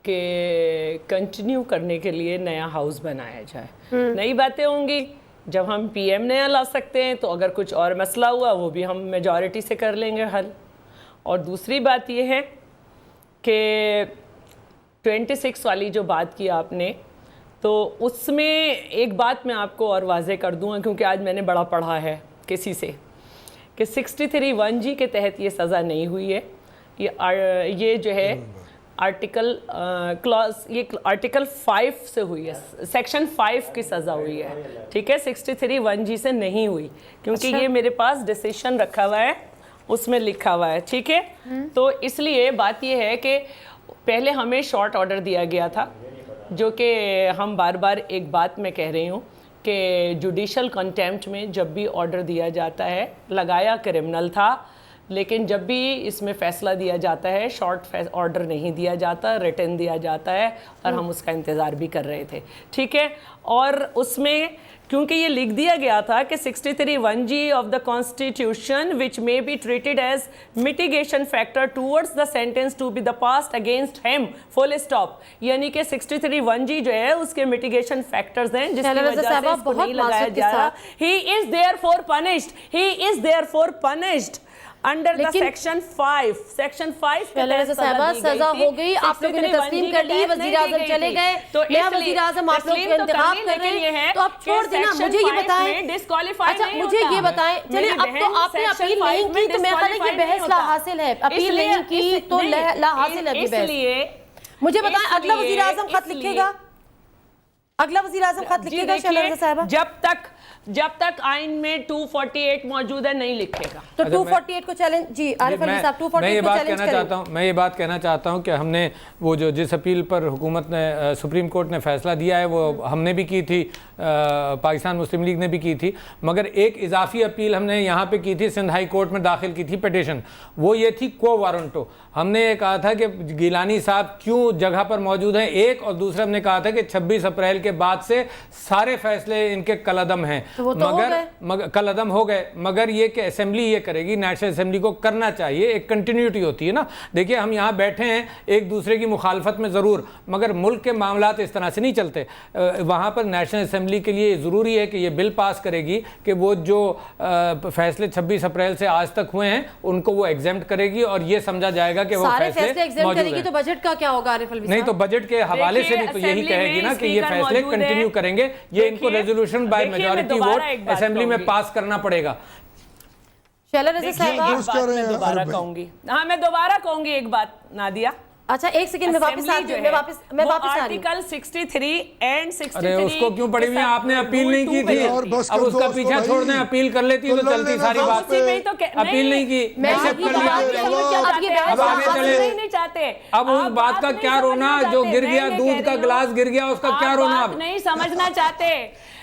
کہ کنٹینیو کرنے کے لیے نیا ہاؤس بنایا جائے. نئی باتیں ہوں گی جب ہم PM نیا لا سکتے ہیں، تو اگر کچھ اور مسئلہ ہوا وہ بھی ہم میجورٹی سے کر لیں گے حل. اور دوسری بات یہ ہے کہ 26 والی جو بات کی آپ نے، تو اس میں ایک بات میں آپ کو اور واضح کر دوں کیونکہ آج میں نے بڑا پڑھا ہے کسی سے کہ 63(1G) کے تحت یہ سزا نہیں ہوئی ہے. یہ جو ہے آرٹیکل 5 سے ہوئی ہے، سیکشن 5 کی سزا ہوئی ہے، ٹھیک ہے، 63(1G) سے نہیں ہوئی، کیونکہ یہ میرے پاس ڈیسیشن رکھا ہوا ہے، اس میں لکھا ہوا ہے، ٹھیک ہے. تو اس لیے بات یہ ہے کہ پہلے ہمیں شارٹ آرڈر دیا گیا تھا، جو کہ ہم بار بار ایک بات میں کہہ رہی ہوں کہ جوڈیشل کنٹیمپٹ میں جب بھی آرڈر دیا جاتا ہے، لگایا کرمنل تھا، لیکن جب بھی اس میں فیصلہ دیا جاتا ہے شارٹ آرڈر نہیں دیا جاتا، ریٹن دیا جاتا ہے، اور ہم اس کا انتظار بھی کر رہے تھے، ٹھیک ہے. اور اس میں کیونکہ یہ لکھ دیا گیا تھا کہ 63(1G) of the constitution which may be treated as mitigation factor towards the sentence to be the passed against him full stop، یعنی کہ 63(1G) جو ہے اس کے mitigation factors ہیں جس کی وجہ سے اس کو نہیں لگایا جا رہا. he is therefore punished under the section 5 سزا ہو گئی، آپ لوگوں نے تسلیم کر لی، وزیر اعظم چلے گئے، نیا وزیر اعظم آپ لوگ انتخاب کر رہے ہیں، تو اب چھوڑ دینا. مجھے یہ بتائیں، اچھا مجھے یہ بتائیں، چلیں اب تو آپ نے اپیل نہیں کی تو میں خیال ہے کہ بحث لا حاصل ہے، اپیل نہیں کی تو لا حاصل ہے بحث. مجھے بتائیں اگلا وزیر اعظم خط لکھے گا، اگلا وزیر اعظم خط لکھے گا شیلا رضا صاحبہ؟ جب تک آئین میں 248 موجود ہے نہیں لکھے گا. تو 248 کو چیلنج، جی عارف علی صاحب 248 کو چیلنج کریں. میں یہ بات کہنا چاہتا ہوں کہ ہم نے وہ جو جس اپیل پر حکومت نے سپریم کورٹ نے فیصلہ دیا ہے وہ ہم نے بھی کی تھی، پاکستان مسلم لیگ نے بھی کی تھی، مگر ایک اضافی اپیل ہم نے یہاں پہ کی تھی، سندھ ہائی کورٹ میں داخل کی تھی پیٹیشن. وہ یہ تھی کو وارنٹو. ہم نے یہ کہا تھا کہ گیلانی صاحب کیوں جگہ پر موجود ہیں، ایک، اور دوسرا ہم نے کہا تھا کہ 26 اپریل کے بعد سے سارے فیصلے ان کے کلعدم ہیں، مگر کلعدم ہو گئے. مگر یہ کہ اسمبلی یہ کرے گی، نیشنل اسمبلی کو کرنا چاہیے، ایک کنٹینیوٹی ہوتی ہے نا. دیکھیے ہم یہاں بیٹھے ہیں ایک دوسرے کی مخالفت میں ضرور، مگر ملک کے معاملات اس طرح سے نہیں چلتے. وہاں پر نیشنل اسمبلی کے لیے ضروری ہے کہ یہ بل پاس کرے گی کہ وہ جو فیصلے 26 اپریل سے آج تک ہوئے ہیں ان کو وہ ایگزیمپٹ کرے گی، اور یہ سمجھا جائے گا کہ وہ فیصلے موجود ہیں. تو بجٹ کا کیا ہوگا عارف الوی صاحب؟ نہیں تو بجٹ کے حوالے سے بھی تو یہی کہے گی نا کہ یہ فیصلے کنٹینیو کریں گے. یہ ان کو resolution by majority vote assembly میں پاس کرنا پڑے گا. شیلا رضا صاحبہ میں دوبارہ کہوں گی ایک بات نادیہ، اچھا ایک سیکنڈ میں واپس آتی ہوں، میں واپس آ رہی ہوں۔ آرٹیکل 63 اینڈ 63 ارے اس کو کیوں پڑھی ہوئی ہیں؟ آپ نے اپیل نہیں کی تھی، اب اس کا پیچھا چھوڑ دیں، اپیل کر لیتی تو چلتی ساری بات، اپیل نہیں کی، ایکسپٹ کر لیا، اب آگے چلے۔ اب اس بات کا کیا رونا، جو گر گیا دودھ کا گلاس گر گیا، اس کا کیا رونا؟ اب نہیں سمجھنا چاہتے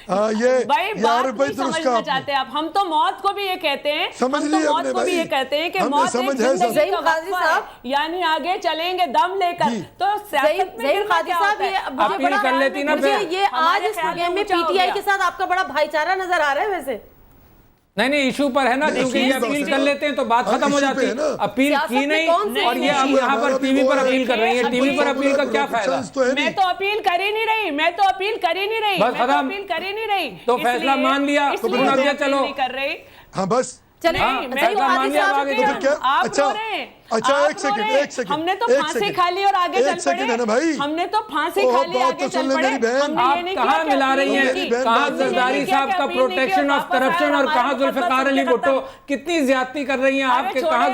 بھائی، بات نہیں سمجھنا چاہتے آپ۔ ہم تو موت کو بھی یہ کہتے ہیں، ہم تو موت کو بھی یہ کہتے ہیں کہ موت ایک زندگی کا وقفہ ہے، یعنی آگے چلیں گے دم لے کر۔ تو سیاست میں زعیم قادری صاحب اپیل کر لیتی نا پھر۔ یہ آج اس پروگرام میں پی ٹی آئی کے ساتھ آپ کا بڑا بھائی چارہ نظر آ رہا ہے ویسے۔ نہیں ایشو پر ہے نا، کیونکہ یہ اپیل کر لیتے ہیں تو بات ختم ہو جاتی ہے، اپیل کی نہیں اور یہ اب یہاں پر ٹی وی پر اپیل کر رہی ہیں، ٹی وی پر اپیل کا کیا فائدہ؟ میں تو اپیل کر ہی نہیں رہی، میں تو اپیل کر ہی نہیں رہی، بس ختم، تو فیصلہ مان لیا تو پھر اب یہ چلو۔ ہاں بس اچھا ایک سیکنڈ ہم نے تو پھانسی کھا لی اور آگے چل پڑے، ہم نے تو پھانسی کھا لی آگے چل پڑے۔ آپ کہاں ملا رہی ہیں، کہاں زرداری صاحب کا پروٹیکشن آف کرپشن اور کہاں ذوالفقار علی بھٹو کتنی زیادتی کر رہی ہیں آپ کے، کہاں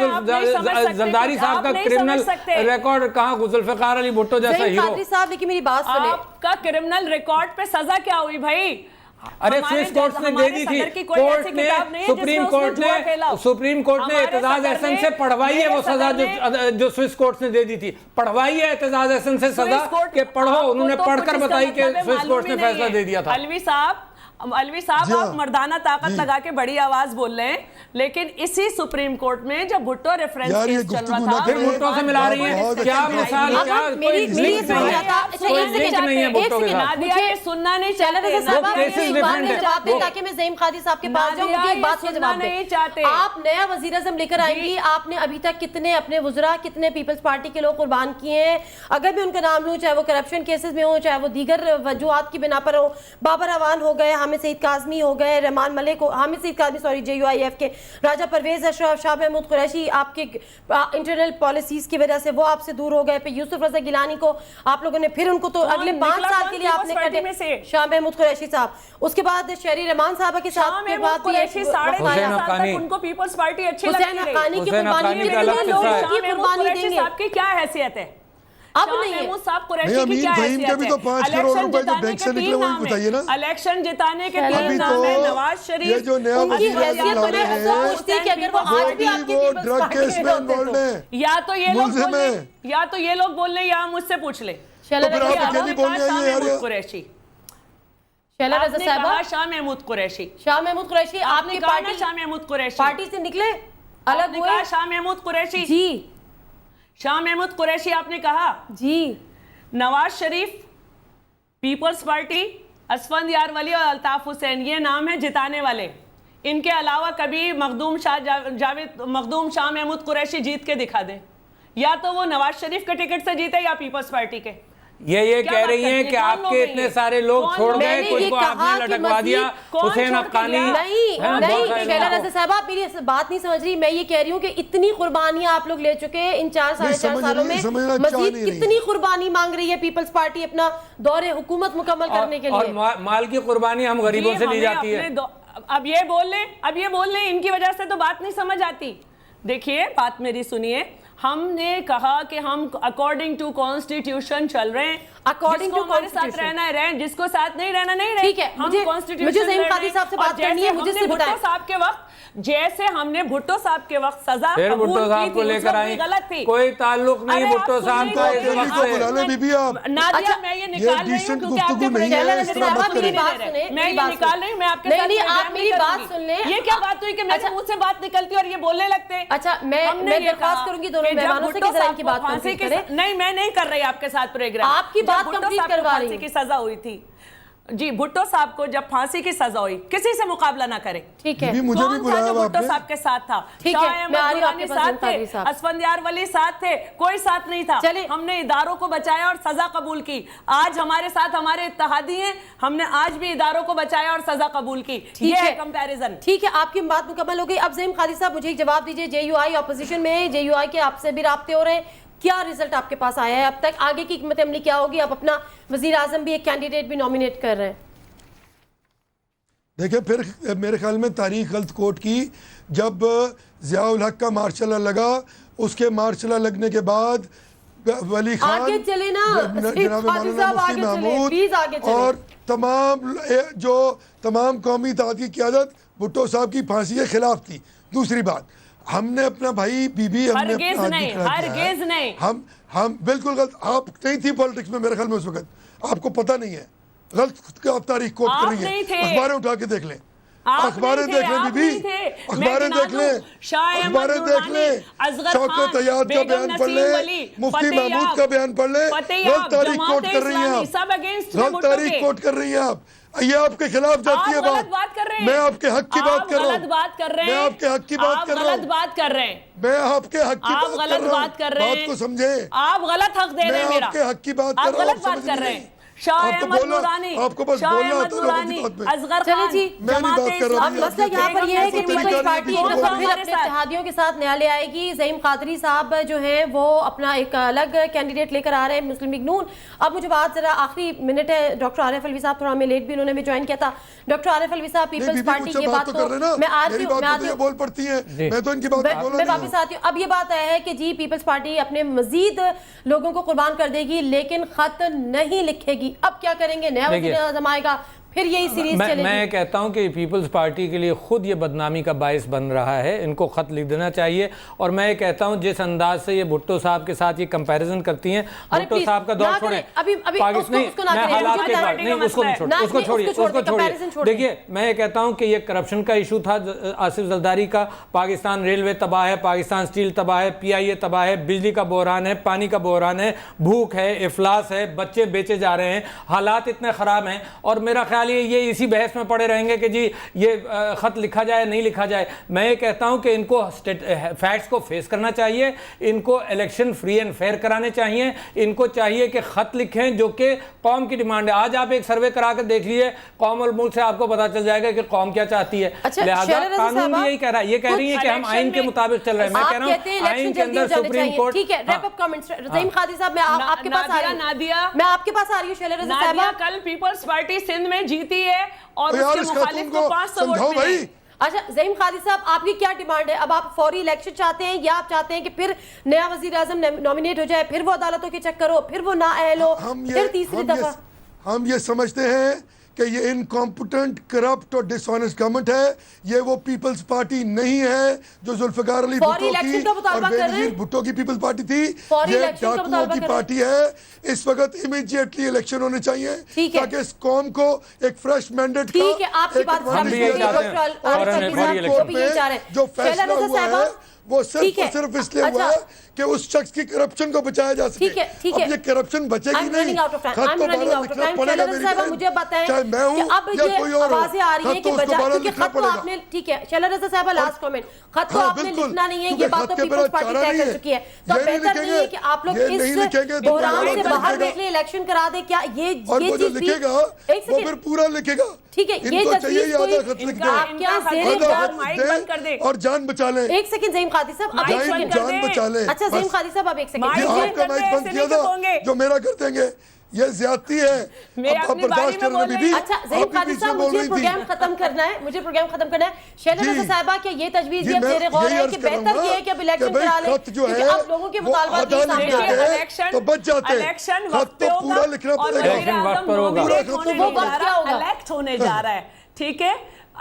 زرداری صاحب کا کرمنل ریکارڈ، کہاں ذوالفقار علی بھٹو جیسا ہیرو۔ قادری صاحب لیکن میری بات سنیں، آپ کا کرمنل ریکارڈ پہ سزا کیا ہوئی بھائی؟ ارے سوئس کورٹ نے دے دی تھی، کورٹ نے سپریم کورٹ نے اعتزاز احسن سے پڑھوائی ہے وہ سزا جو سوئس کورٹ نے دے دی تھی، پڑھوائی ہے اعتزاز احسن سے سزا کہ پڑھو، انہوں نے پڑھ کر بتائی کہ سوئس کورٹ نے فیصلہ دے دیا تھا۔ علوی صاحب آپ مردانہ طاقت لگا کے بڑی آواز بول رہے ہیں، لیکن اسی سپریم کورٹ میں جب بھٹو ریفرنس کیس چل رہا تھا، پھر بھٹو سے ملا رہی ہیں، کیا مثال، کیا کوئی لنک نہیں ہے بھٹو کے ساتھ؟ نادیہ یہ سننا نہیں چاہتے، تاکہ میں زعیم قادری صاحب کے پاس جاؤں، مجھے ایک بات کا جواب دیں۔ آپ نیا وزیر اعظم لے کر آئیں گی، آپ نے ابھی تک کتنے اپنے وزراء، کتنے پیپلز پارٹی کے لوگ قربان کیے ہیں؟ اگر میں ان کا نام لوں، چاہے وہ کرپشن کیسز میں ہوں، چاہے وہ دیگر وجوہات کی بنا پر ہوں، بابر اعوان ہو گئے، حامد سعید کاظمی ہو گئے، رحمان ملک حامد سعید کاظمی سوری JUIF کے، راجہ پرویز اشرف، شاہ محمود قریشی آپ کے انٹرنل پالیسیز کی وجہ سے وہ آپ سے دور ہو گئے، پھر یوسف رضا گیلانی کو آپ لوگوں نے پھر ان کو تو اگلے 5 سال کے لیے آپ نے کٹے، شاہ محمود قریشی صاحب، اس کے بعد شہری رحمان صاحبہ کے ساتھ پھر بات بھی ہے، حسین حقانی ان کو پیپلز پارٹی اچھی لگتی ہے، حسین حقانی کی قربانی کے لیے لوگ کی قربانی دیں گے، صاحب کی کیا حیثیت ہے؟ اب نہیں ہے صاحب قریشی کی کیا حیثیت ہے؟ الیکشن جتانے کے 3 نام ہیں، نواز شریف، ان کی حیثیت تو میں پوچھتی کہ اگر وہ آج بھی آپ کی پیپلز پارٹی میں ہوتے تو یا تو یہ لوگ بول لیں، یا تو یہ لوگ بول لیں، یا مجھ سے پوچھ لیں۔ شاہ محمود قریشی، شاہ محمود قریشی، شاہ محمود قریشی آپ کی پارٹی، شاہ محمود قریشی پارٹی سے نکلے الگ ہوئے، شاہ محمود قریشی، جی شاہ محمود قریشی آپ نے کہا، جی نواز شریف، پیپلز پارٹی، اسفندیار ولی اور الطاف حسین، یہ نام ہیں جتانے والے۔ ان کے علاوہ کبھی مخدوم شاہ محمود قریشی جیت کے دکھا دیں، یا تو وہ نواز شریف کے ٹکٹ سے جیتے یا پیپلز پارٹی کے۔ یہ کہہ رہی ہیں کہ آپ کے اتنے سارے لوگ چھوڑ گئے، کچھ کو آپ نے لٹکوا دیا، حسین حقانی۔ نہیں شیلا رضا صاحبہ، آپ میری بات نہیں سمجھ رہی، میں یہ کہہ رہی ہوں کہ اتنی قربانیاں آپ لوگ لے چکے ہیں ان 4-4.5 سالوں میں، مزید کتنی قربانی مانگ رہی ہے پیپلز پارٹی اپنا دور حکومت مکمل کرنے کے لیے؟ اور مال کی قربانی ہم غریبوں سے لی جاتی ہے۔ اب یہ بول لیں، ان کی وجہ سے تو بات نہیں سمجھ آتی۔ دیکھیے بات میری سنیے، ہم نے کہا کہ ہم اکارڈنگ ٹو کانسٹیٹیوشن چل رہے ہیں، اکارڈنگ ٹو ہمارے ساتھ رہنا ہے رہیں، جس کو ساتھ نہیں رہنا نہیں رہیں۔ ٹھیک ہے، مجھے زعیم قادری صاحب سے بات کرنی ہے، مجھے سے بتائیں۔ بھٹو صاحب کے وقت، جیسے ہم نے بھٹو صاحب کے وقت سزا قبول کی تھی، اس وقت بھی غلط تھی، کوئی تعلق نہیں بھٹو صاحب کا اس وقت سے۔ نادیہ میں یہ نکال رہی ہوں کیونکہ آپ کے میں یہ نکال رہی ہوں، میں آپ کے ساتھ آپ میری بات سن لیں۔ یہ کیا بات ہوئی کہ میرے منہ سے بات نکلتی اور یہ بولنے لگتے؟ اچھا میں درخواست کروں گی دونوں مہمانوں سے کہ ذرا ان کی بات کمپلیٹ کریں۔ نہیں میں نہیں کر رہی آپ کے ساتھ پروگرام، آپ کی بات کمپلیٹ کروا رہی ہوں۔ پھانسی کی سزا ہوئی تھی جی، بھٹو صاحب کو جب پھانسی کی سزا ہوئی، کسی سے مقابلہ نہ کریں، ٹھیک ہے، کون تھا جو بھٹو صاحب کے ساتھ تھا؟ شاہ احمد درانی ساتھ تھے، اسفندیار ولی ساتھ تھے، کوئی ساتھ نہیں تھا۔ ہم نے اداروں کو بچایا اور سزا قبول کی، آج ہمارے ساتھ ہمارے اتحادی ہیں، ہم نے آج بھی اداروں کو بچایا اور سزا قبول کی، یہ ہے کمپیریزن۔ ٹھیک ہے، آپ کی بات مکمل ہو گئی۔ اب زعیم قادری صاحب مجھے ایک جواب دیجئے، JUI اپوزیشن میں ہے، JUI کے آپ سے بھی رابطے ہو رہے ہیں، کیا رزلٹ آپ کے پاس آیا ہے اب تک؟ آگے کی حکمت عملی کیا ہوگی؟ آپ اپنا وزیر اعظم بھی ایک کینڈیڈیٹ بھی نومینیٹ کر رہے ہیں۔ دیکھیں پھر میرے خیال میں تاریخ غلط کوٹ کی، جب ضیاء الحق کا مارشل لا لگا، اس کے مارشل لا لگنے کے بعد ولی خان، آگے چلے نا جناب مولانا مفتی محمود اور تمام قومی اتحاد کی قیادت بھٹو صاحب کی پھانسی کے خلاف تھی. دوسری بات، ہم نے اپنا بھائی بی بی ہم نے ہرگز نہیں ہم بالکل غلط. آپ نہیں تھی پالیٹکس میں میرے خیال میں اس وقت، آپ کو پتہ نہیں ہے. غلط آپ تاریخ کوٹ کر رہی ہیں. اخباریں اٹھا کے دیکھ لیں، اخباریں دیکھ لیں بی بی، اخباریں دیکھ لیں، اخباریں دیکھ لیں. شوکت ایاد کا بیان پڑھ لیں، مفتی محمود کا بیان پڑھ لیں. غلط تاریخ کوٹ کر رہی ہیں آپ، غلط تاریخ کوٹ کر رہی ہیں آپ. یہ آپ کے خلاف جاتی ہے بات. میں آپ کے حق کی بات کر رہا ہوں. میں آپ کے حق کی بات کر رہا ہوں. میں آپ کے حق کی بات کر رہا ہوں. بات کو سمجھیں. آپ غلط حق دے رہے ہیں میرا. آپ کے حق کی بات کر رہا ہوں. آپ غلط بات کر رہے ہیں. شاہ احمد نورانی، آپ کو بس بولنا ہوتا ہے لوگوں کی بات میں. اصغر چلے خان، جی، جماعت اب مسئلہ یہاں پر یہ ہے کہ پیپلز پارٹی ایک دفعہ پھر اپنے اتحادیوں کے ساتھ نیا لے آئے گی. زعیم قادری صاحب جو ہیں وہ اپنا ایک الگ کینڈیڈیٹ لے کر آ رہے ہیں، مسلم لیگ نون. اب مجھے بات ذرا آخری منٹ ہے، ڈاکٹر عارف الوی صاحب تھوڑا ہمیں لیٹ بھی انہوں نے بھی جوائن کیا تھا. ڈاکٹر عارف الوی صاحب، پیپلز پارٹی کی بات کو میں آتی ہوں، بول پڑتی ہیں، میں تو ان کی بات بولا میں واپس آتی ہوں. اب یہ بات ہے کہ جی پیپلز پارٹی اپنے مزید لوگوں کو قربان کر دے گی لیکن خط نہیں لکھے گی. اب کیا کریں گے؟ نیا وزیر اعظم آئے گا، پھر یہی سیریز چلے گی. میں کہتا ہوں کہ پیپلز پارٹی کے لیے خود یہ بدنامی کا باعث بن رہا ہے. ان کو خط لکھ دینا چاہیے. اور میں یہ کہتا ہوں جس انداز سے یہ بھٹو صاحب کے ساتھ یہ کمپیریزن کرتی ہیں، بھٹو صاحب کا دور چھوڑیں، اس کو چھوڑیے. دیکھیے میں یہ کہتا ہوں کہ یہ کرپشن کا ایشو تھا آصف زرداری کا. پاکستان ریلوے تباہ ہے، پاکستان اسٹیل تباہ ہے، پی آئی اے تباہ ہے، بجلی کا بحران ہے، پانی کا بحران ہے، بھوک ہے، افلاس ہے، بچے بیچے جا رہے ہیں، حالات اتنے خراب ہیں. اور میرا خیال یہ اسی بحث میں پڑے رہیں گے کہ جی یہ خط لکھا جائے نہیں لکھا جائے. میں یہ کہتا ہوں کہ ان کو فیکٹس کو فیس کرنا چاہیے، ان کو الیکشن فری اینڈ فیئر کرانے چاہیے. ان کو چاہیے کہ خط لکھیں جو کہ قوم کی ڈیمانڈ ہے. آج آپ ایک سروے کرا کر دیکھ لیجیے قوم اور ملک سے، آپ کو پتا چل جائے گا کہ قوم کیا چاہتی ہے. لہٰذا قانون بھی یہی کہہ رہا ہے، یہ کہہ رہی ہے کہ ہم آئین کے مطابق چل رہے ہیں. میں کہہ رہا ہوں آئین کے اندر سپریم کورٹ. ٹھیک ہے، ریپ اپ کمنٹس. زعیم قادری صاحب میں آپ کے پاس آ رہی ہوں، میں آپ کے پاس آ رہی ہوں. شیلا رضا صاحبہ، کل پیپلز پارٹی سندھ میں جیتی ہے اور اس کے مخالف کو 500 ووٹ ملے. اچھا زعیم قادری صاحب، آپ کی کیا ڈیمانڈ ہے؟ اب آپ فوری الیکشن چاہتے ہیں یا آپ چاہتے ہیں کہ پھر نیا وزیر اعظم نامینیٹ ہو جائے، پھر وہ عدالتوں کے چکر ہو، پھر وہ نااہل ہو، پھر تیسری دفعہ؟ ہم یہ سمجھتے ہیں کہ یہ انکمپٹنٹ، کرپٹ اور ڈس آنیسٹ گورنمنٹ ہے. یہ وہ پیپلز پارٹی نہیں ہے جو ذوالفقار علی بھٹو کی اور بے نظیر بھٹو کی پیپلز پارٹی تھی. یہ ڈاکوؤں کی پارٹی ہے. اس وقت امیڈیٹلی الیکشن ہونے چاہیے تاکہ اس قوم کو ایک فریش مینڈیٹ کا جو فیصلہ ہوا ہے وہ صرف اور صرف اس لیے ہوا ہے کہ اس شخص کی کرپشن کو بچایا جا سکے. اب یہ کرپشن بچے گی نہیں. خط تو بارہ لکھنا پڑے گا میری بہن، چاہے میں ہوں یا کوئی اور ہو. خط تو اس کو بارہ لکھنا پڑے گا. ٹھیک ہے شیلا رضا صاحبہ، لاسٹ کامنٹ. خط تو آپ نے لکھنا نہیں ہے، یہ بات تو پیپلز پارٹی طے کر چکی ہے. تو بہتر نہیں ہے کہ آپ لوگ اس بحران سے باہر دیکھ لیں، الیکشن کرا دیں. کیا یہ چیز لکھے گا وہ پھر پورا لکھے گا. ٹھیک ہے، یہ تجویز کوئی اور جان بچا لیں. ایک سیکنڈ زعیم قادری صاحب، اب ایک سیکنڈ جان بچا لیں. اچھا زعیم قادری صاحب اب ایک سیکنڈ. آپ کا مائک بند کیا تھا جو میرا کر دیں گے، یہ زیادتی ہے. اب برداشت کرنا بی بی. اچھا زعیم قادری صاحب، مجھے پروگرام ختم کرنا ہے. شیلا رضا صاحبہ کیا یہ تجویز یہ زیر غور ہے کہ بہتر یہ ہے کہ اب الیکشن کرا لیں کیونکہ اب لوگوں کے مطالبات بھی سامنے آ رہے ہیں تو بچ جاتے ہیں. خط تو پورا لکھنا پڑے گا. وہ وقت کیا ہوگا؟ الیکٹ ہونے جا رہا ہے. ٹھیک ہے،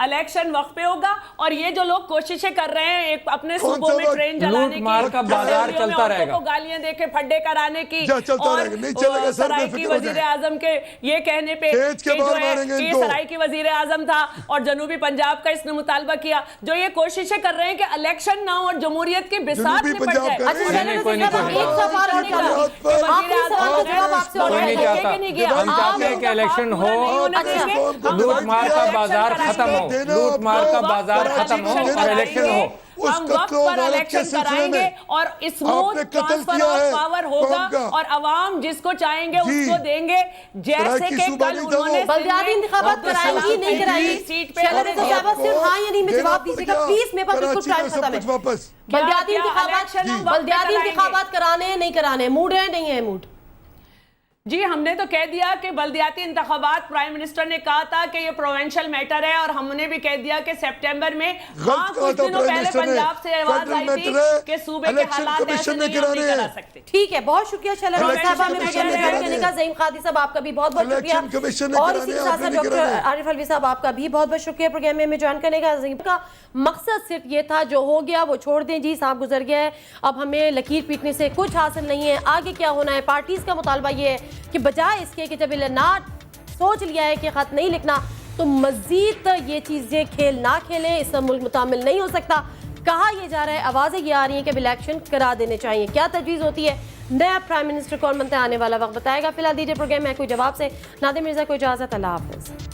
الیکشن وقت پہ ہوگا. اور یہ جو لوگ کوششیں کر رہے ہیں اپنے صوبوں میں ٹرین جلانے کی، مار کا بازار چلتا رہے گا، کو گالیاں دے کے پھڈے کرانے کی، اور سرائی کی وزیر اعظم کے یہ کہنے پہ جو ہے یہ سرائی کی وزیر اعظم تھا اور جنوبی پنجاب کا اس نے مطالبہ کیا، جو یہ کوششیں کر رہے ہیں کہ الیکشن نہ ہو اور جمہوریت کی بساط میں پڑ جائے. ہم چاہتے ہیں کہ الیکشن ہو، لوٹ مار کا بازار ختم ہو، لوٹ مار کا بازار ختم ہو اور الیکشن ہو. ہم وقت پر الیکشن کرائیں گے اور اسموتھ ٹرانسفر آف پاور ہوگا اور عوام جس کو چاہیں گے اس کو دیں گے. جیسے کہ کل انہوں نے بلدیاتی انتخابات کرائیں گی نہیں کرائیں گی؟ شیلا رضا صاحبہ صرف ہاں یا نہیں میں جواب دیجیے گا پلیز، میرے پاس بالکل ٹائم ختم ہے. بلدیاتی انتخابات کرانے ہیں نہیں کرانے، موڈ ہے نہیں ہے موڈ؟ جی ہم نے تو کہہ دیا کہ بلدیاتی انتخابات پرائم منسٹر نے کہا تھا کہ یہ پروونشل میٹر ہے، اور ہم نے بھی کہہ دیا کہ سپٹمبر میں کچھ دنوں پہلے پنجاب سے آواز آئی تھی کہ صوبے کے حالات ایسے نہیں ہم نہیں کرا سکتے. ٹھیک ہے، بہت شکریہ شیلا راؤ صاحب ہمیں پروگرام میں جوائن کرنے کا. زعیم قادری صاحب آپ کا بھی بہت بہت شکریہ، اور اسی کے ساتھ ساتھ ڈاکٹر عارف الوی صاحب آپ کا بھی بہت بہت شکریہ پروگرام میں ہمیں جوائن کرنے کا. زعیم کا مقصد صرف یہ تھا جو ہو گیا وہ چھوڑ دیں جی، صاحب گزر گیا ہے، اب ہمیں لکیر پیٹنے سے کچھ حاصل نہیں ہے. آگے کیا ہونا ہے؟ پارٹیز کا مطالبہ یہ ہے کہ بجائے اس کے کہ جب اعلانات سوچ لیا ہے کہ خط نہیں لکھنا تو مزید یہ چیزیں کھیل نہ کھیلیں، اس سے ملک متعامل نہیں ہو سکتا. کہا یہ جا رہا ہے، آوازیں یہ آ رہی ہیں کہ الیکشن کرا دینے چاہیے. کیا تجویز ہوتی ہے؟ نیا پرائم منسٹر کون بنتا ہے آنے والا وقت بتائے گا. فی الحال دیجیے پروگرام میں کوئی جواب سے نادیہ مرزا کو اجازت. اللہ حافظ.